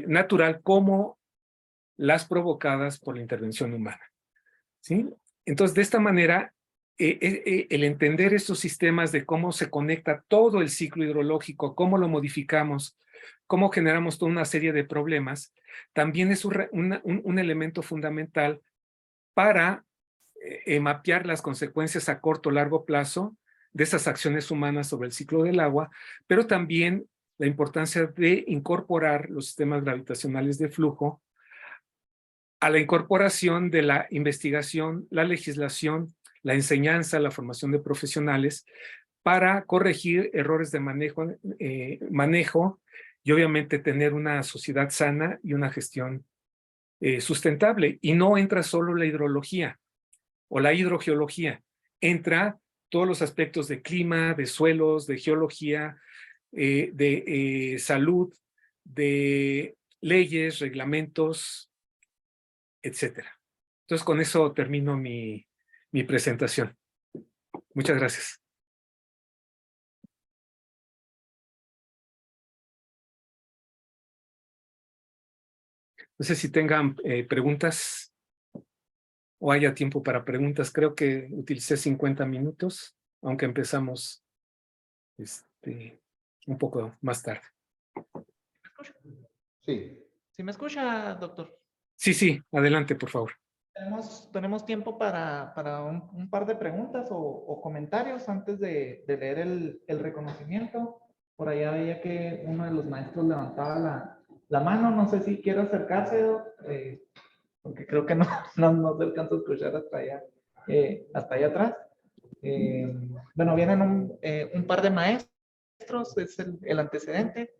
natural como las provocadas por la intervención humana. ¿Sí? Entonces, de esta manera, el entender estos sistemas de cómo se conecta todo el ciclo hidrológico, cómo lo modificamos, cómo generamos toda una serie de problemas, también es un elemento fundamental para mapear las consecuencias a corto o largo plazo de esas acciones humanas sobre el ciclo del agua, pero también la importancia de incorporar los sistemas gravitacionales de flujo a la incorporación de la investigación, la legislación, la enseñanza, la formación de profesionales para corregir errores de manejo y obviamente tener una sociedad sana y una gestión sustentable. Y no entra solo la hidrología o la hidrogeología, entra todos los aspectos de clima, de suelos, de geología, de salud, de leyes, reglamentos, etcétera. Entonces, con eso termino mi presentación. Muchas gracias. No sé si tengan preguntas o haya tiempo para preguntas. Creo que utilicé 50 minutos, aunque empezamos un poco más tarde. Sí. ¿Sí me escucha, doctor? Sí, adelante, por favor. Tenemos tiempo para un par de preguntas o comentarios antes de leer el reconocimiento. Por allá veía que uno de los maestros levantaba la mano. No sé si quiere acercarse, porque creo que no se alcanza a escuchar hasta allá atrás. Bueno, vienen un par de maestros, es el antecedente,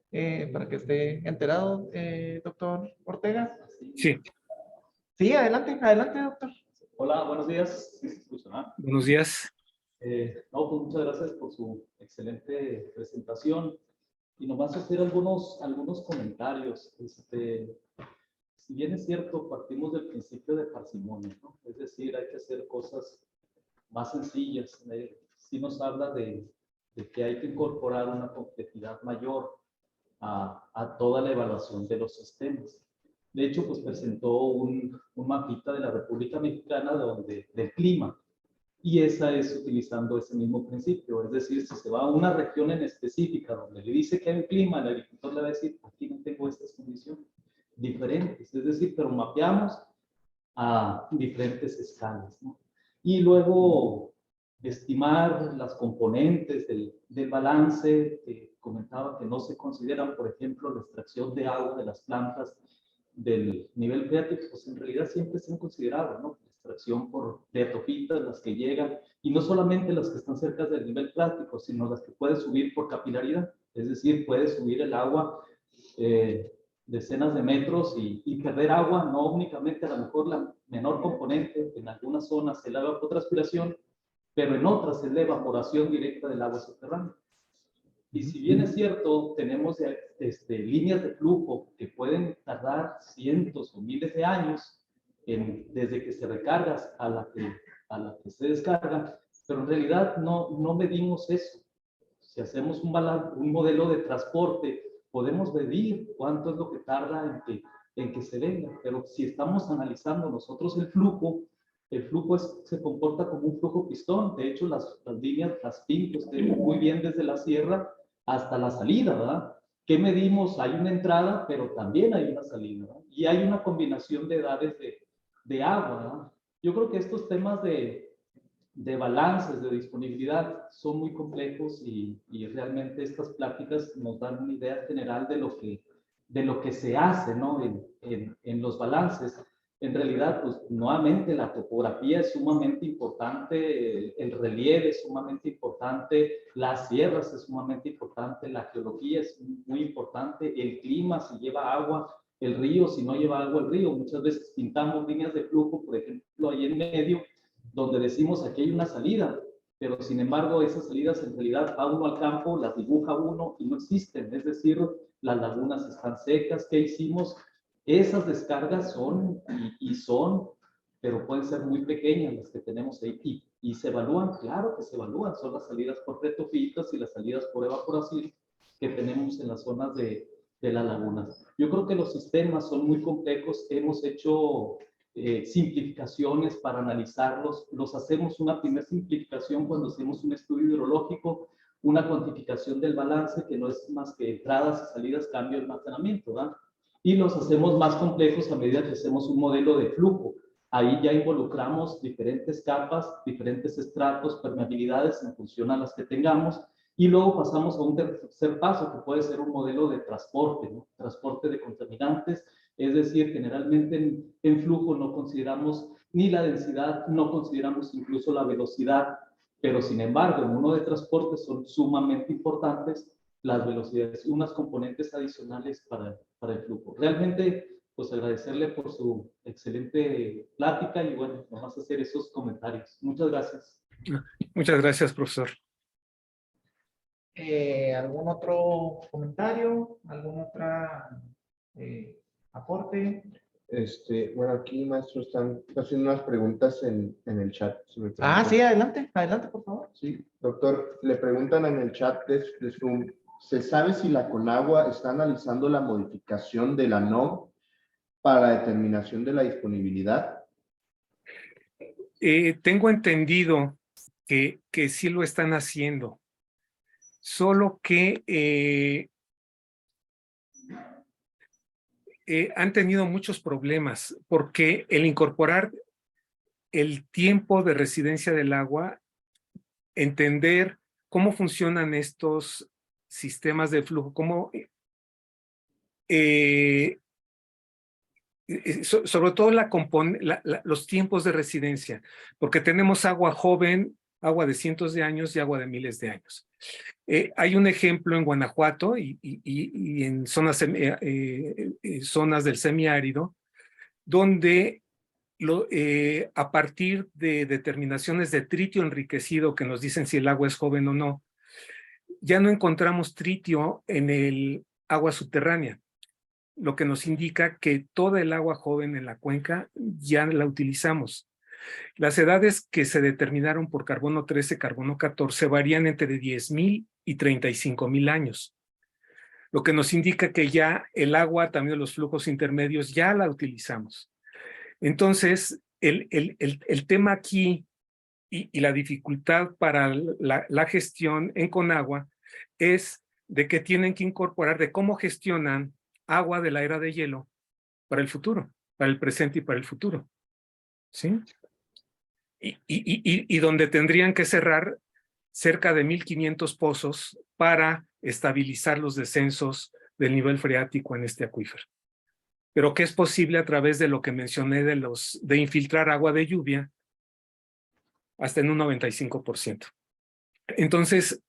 para que esté enterado, doctor Ortega. Sí. Sí, adelante, doctor. Hola, buenos días. ¿Sí se escucha, no? Buenos días. No, pues muchas gracias por su excelente presentación. Y nomás hacer algunos comentarios. Si bien es cierto, partimos del principio de parsimonia, ¿no? Es decir, hay que hacer cosas más sencillas. Sí nos habla de que hay que incorporar una complejidad mayor a toda la evaluación de los sistemas. De hecho, pues presentó un mapita de la República Mexicana del clima, y esa es utilizando ese mismo principio. Es decir, si se va a una región en específica donde le dice que hay un clima, el agricultor le va a decir, aquí no tengo estas condiciones diferentes. Es decir, pero mapeamos a diferentes escalas, ¿no? Y luego estimar las componentes del balance, que comentaba que no se consideran, por ejemplo, la extracción de agua de las plantas del nivel freático, pues en realidad siempre se han considerado, ¿no? Extracción por diatofitas, las que llegan, y no solamente las que están cerca del nivel freático, sino las que pueden subir por capilaridad, es decir, puede subir el agua decenas de metros y perder agua, no únicamente, a lo mejor la menor componente, en algunas zonas el agua por transpiración, pero en otras es la evaporación directa del agua subterránea. Y si bien es cierto, tenemos líneas de flujo que pueden tardar cientos o miles de años desde que se recarga a la que se descarga, pero en realidad no medimos eso. Si hacemos un modelo de transporte, podemos medir cuánto es lo que tarda en que se venga, pero si estamos analizando nosotros el flujo se comporta como un flujo pistón. De hecho, las líneas, las PIN, que usted ve muy bien desde la sierra hasta la salida, ¿verdad? ¿Qué medimos? Hay una entrada, pero también hay una salida, ¿verdad? Y hay una combinación de edades de agua, ¿verdad? Yo creo que estos temas de balances, de disponibilidad, son muy complejos y realmente estas pláticas nos dan una idea general de lo que se hace, ¿no? en los balances. En realidad, pues nuevamente la topografía es sumamente importante, el relieve es sumamente importante, las sierras es sumamente importante, la geología es muy importante, el clima, si lleva agua, el río, si no lleva agua, el río. Muchas veces pintamos líneas de flujo, por ejemplo, ahí en medio, donde decimos aquí hay una salida, pero sin embargo esas salidas en realidad va uno al campo, las dibuja uno y no existen. Es decir, las lagunas están secas. ¿Qué hicimos? Esas descargas son, pero pueden ser muy pequeñas las que tenemos ahí. Y se evalúan, claro que se evalúan. Son las salidas por retrofitas y las salidas por evaporación que tenemos en las zonas de las lagunas. Yo creo que los sistemas son muy complejos. Hemos hecho simplificaciones para analizarlos. Los hacemos una primera simplificación cuando hacemos un estudio hidrológico, una cuantificación del balance, que no es más que entradas y salidas, cambio, almacenamiento, ¿verdad? Y los hacemos más complejos a medida que hacemos un modelo de flujo. Ahí ya involucramos diferentes capas, diferentes estratos, permeabilidades en función a las que tengamos, y luego pasamos a un tercer paso, que puede ser un modelo de transporte, ¿no? Transporte de contaminantes. Es decir, generalmente en flujo no consideramos ni la densidad, no consideramos incluso la velocidad, pero sin embargo en uno de transporte son sumamente importantes las velocidades, unas componentes adicionales para el flujo. Realmente, pues agradecerle por su excelente plática y bueno, vamos a hacer esos comentarios. Muchas gracias. Muchas gracias, profesor. ¿Algún otro comentario? ¿Algún otro aporte? Bueno, aquí, maestro, están haciendo unas preguntas en el chat. Si me permite. Sí, adelante, adelante, por favor. Sí, doctor, le preguntan en el chat de Zoom, ¿se sabe si la Conagua está analizando la modificación de la NOM para determinación de la disponibilidad? Tengo entendido que sí lo están haciendo, solo que han tenido muchos problemas, porque el incorporar el tiempo de residencia del agua, entender cómo funcionan estos sistemas de flujo, cómo sobre todo los tiempos de residencia, porque tenemos agua joven, agua de cientos de años y agua de miles de años. Hay un ejemplo en Guanajuato y en zonas del semiárido, donde a partir de determinaciones de tritio enriquecido que nos dicen si el agua es joven o no, ya no encontramos tritio en el agua subterránea, lo que nos indica que toda el agua joven en la cuenca ya la utilizamos. Las edades que se determinaron por carbono 13, carbono 14 varían entre 10,000 y 35,000 años, lo que nos indica que ya el agua, también los flujos intermedios, ya la utilizamos. Entonces, el tema aquí y la dificultad para la gestión en Conagua es de que tienen que incorporar de cómo gestionan agua de la era de hielo para el futuro, para el presente y para el futuro. ¿Sí? Y donde tendrían que cerrar cerca de 1,500 pozos para estabilizar los descensos del nivel freático en este acuífero. Pero que es posible a través de lo que mencioné de infiltrar agua de lluvia hasta en un 95%. Entonces,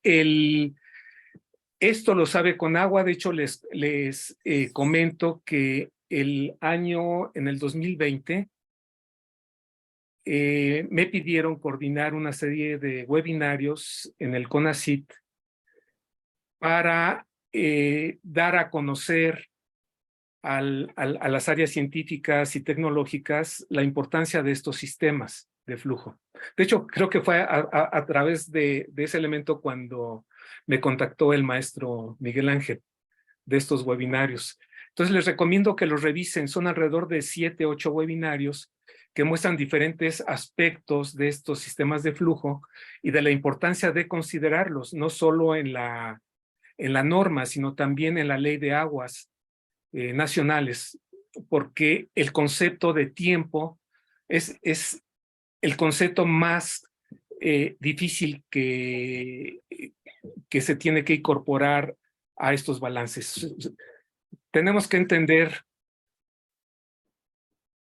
esto lo sabe Conagua. De hecho, les comento que en el 2020, me pidieron coordinar una serie de webinarios en el CONACYT para dar a conocer a las áreas científicas y tecnológicas la importancia de estos sistemas de flujo. De hecho, creo que fue a través de ese elemento cuando me contactó el maestro Miguel Ángel de estos webinarios. Entonces les recomiendo que los revisen. Son alrededor de 7, 8 webinarios que muestran diferentes aspectos de estos sistemas de flujo y de la importancia de considerarlos, no solo en la norma, sino también en la ley de aguas nacionales, porque el concepto de tiempo es el concepto más difícil que se tiene que incorporar a estos balances. Tenemos que entender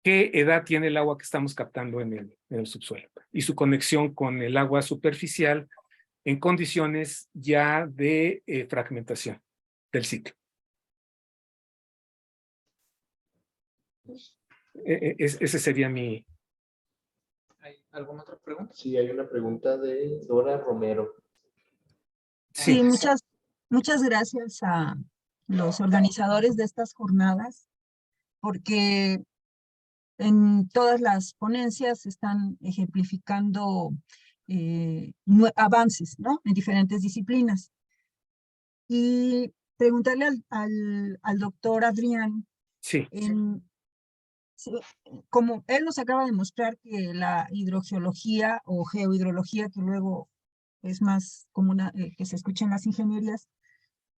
qué edad tiene el agua que estamos captando en el subsuelo y su conexión con el agua superficial en condiciones ya de fragmentación del ciclo. Ese sería mi... ¿Hay alguna otra pregunta? Sí, hay una pregunta de Dora Romero. Sí, muchas gracias a los organizadores de estas jornadas, porque en todas las ponencias están ejemplificando avances, ¿no? En diferentes disciplinas. Y preguntarle al doctor Adrián, Sí. Como él nos acaba de mostrar que la hidrogeología o geohidrología, que luego es más común que se escucha en las ingenierías,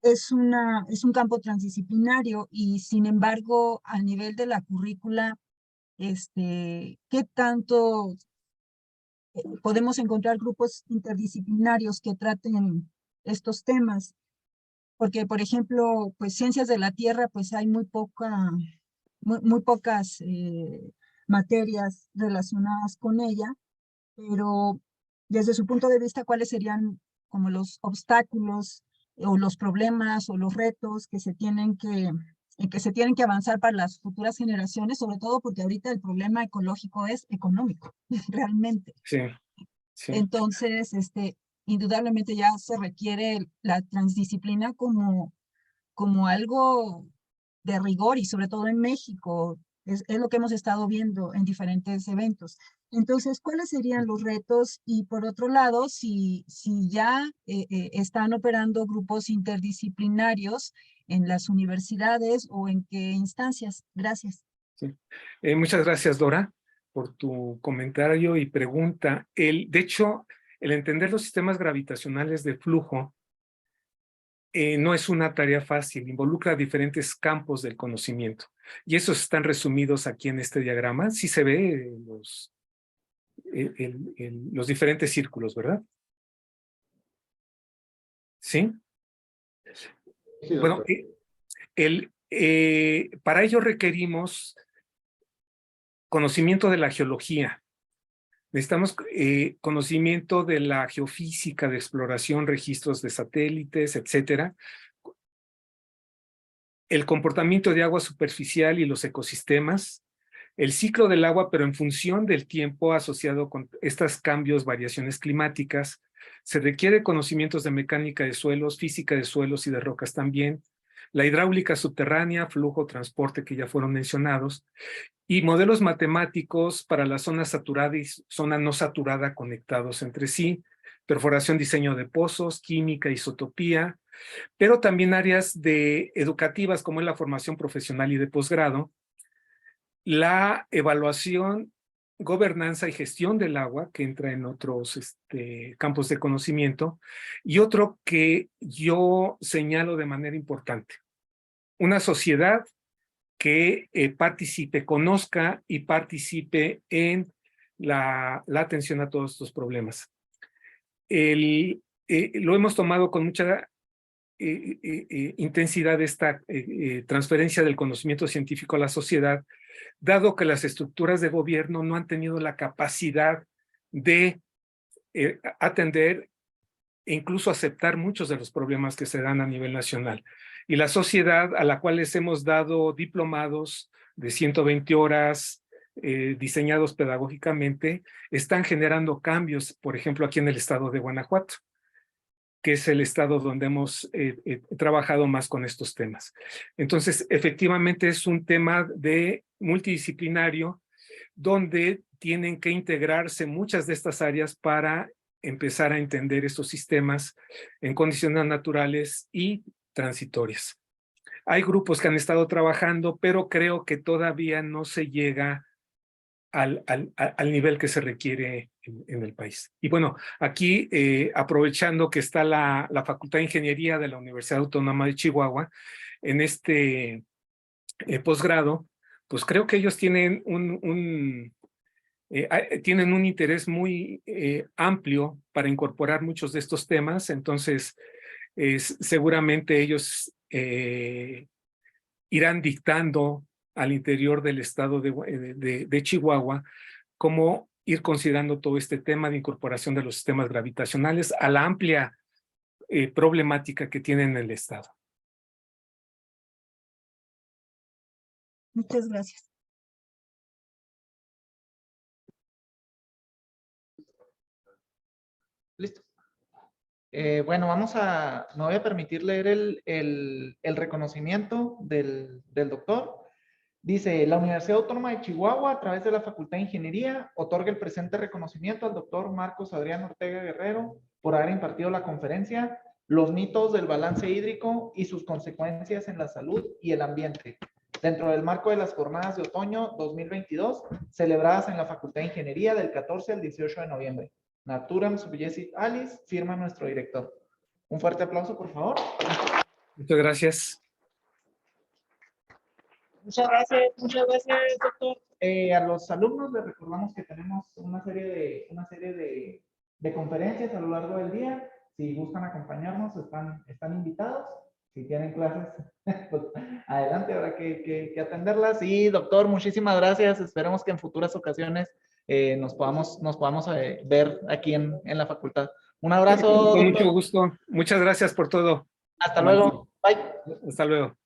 es un campo transdisciplinario y sin embargo a nivel de la currícula, ¿qué tanto podemos encontrar grupos interdisciplinarios que traten estos temas? Porque, por ejemplo, pues ciencias de la tierra, pues hay muy pocas materias relacionadas con ella, pero desde su punto de vista, ¿cuáles serían como los obstáculos o los problemas o los retos que se tienen que avanzar para las futuras generaciones, sobre todo porque ahorita el problema ecológico es económico, realmente? Sí. Sí. Entonces, indudablemente ya se requiere la transdisciplina como algo de rigor y sobre todo en México. Es lo que hemos estado viendo en diferentes eventos. Entonces, ¿cuáles serían los retos? Y por otro lado, si ya están operando grupos interdisciplinarios en las universidades o en qué instancias. Gracias. Sí. Muchas gracias, Dora, por tu comentario y pregunta. De hecho, el entender los sistemas gravitacionales de flujo no es una tarea fácil, involucra diferentes campos del conocimiento. Y esos están resumidos aquí en este diagrama. Sí se ve los diferentes círculos, ¿verdad? ¿Sí? Sí, Bueno, doctor. para ello requerimos conocimiento de la geología. Necesitamos conocimiento de la geofísica, de exploración, registros de satélites, etcétera. El comportamiento de agua superficial y los ecosistemas, el ciclo del agua, pero en función del tiempo asociado con estos cambios, variaciones climáticas. Se requiere conocimientos de mecánica de suelos, física de suelos y de rocas también, la hidráulica subterránea, flujo, transporte, que ya fueron mencionados, y modelos matemáticos para la zona saturada y zona no saturada conectados entre sí, perforación, diseño de pozos, química, isotopía, pero también áreas educativas como es la formación profesional y de posgrado, la evaluación, gobernanza y gestión del agua, que entra en otros campos de conocimiento, y otro que yo señalo de manera importante, una sociedad que participe, conozca y participe en la atención a todos estos problemas. Lo hemos tomado con mucha intensidad esta transferencia del conocimiento científico a la sociedad, dado que las estructuras de gobierno no han tenido la capacidad de atender e incluso aceptar muchos de los problemas que se dan a nivel nacional. Y la sociedad, a la cual les hemos dado diplomados de 120 horas diseñados pedagógicamente, están generando cambios, por ejemplo, aquí en el estado de Guanajuato, que es el estado donde hemos trabajado más con estos temas. Entonces, efectivamente es un tema multidisciplinario donde tienen que integrarse muchas de estas áreas para empezar a entender estos sistemas en condiciones naturales y transitorias. Hay grupos que han estado trabajando, pero creo que todavía no se llega al nivel que se requiere en el país. Y bueno, aquí aprovechando que está la Facultad de Ingeniería de la Universidad Autónoma de Chihuahua, en este posgrado, pues creo que ellos tienen tienen un interés muy amplio para incorporar muchos de estos temas, entonces seguramente ellos irán dictando al interior del estado de Chihuahua cómo ir considerando todo este tema de incorporación de los sistemas gravitacionales a la amplia problemática que tiene en el estado. Muchas gracias. Listo. Bueno, me voy a permitir leer el reconocimiento del doctor. Dice, la Universidad Autónoma de Chihuahua, a través de la Facultad de Ingeniería, otorga el presente reconocimiento al doctor Marcos Adrián Ortega Guerrero por haber impartido la conferencia Los mitos del balance hídrico y sus consecuencias en la salud y el ambiente, dentro del marco de las jornadas de otoño 2022, celebradas en la Facultad de Ingeniería del 14 al 18 de noviembre. Naturam Subyesit Alice, firma nuestro director. Un fuerte aplauso, por favor. Muchas gracias. Muchas gracias, doctor. A los alumnos les recordamos que tenemos una serie de conferencias a lo largo del día. Si gustan acompañarnos, están invitados. Si tienen clases, pues adelante, habrá que atenderlas. Y doctor, muchísimas gracias. Esperemos que en futuras ocasiones nos podamos ver aquí en la facultad. Un abrazo. Con Doctor. mucho gusto. Muchas gracias por todo. Hasta luego. Bye. Hasta luego.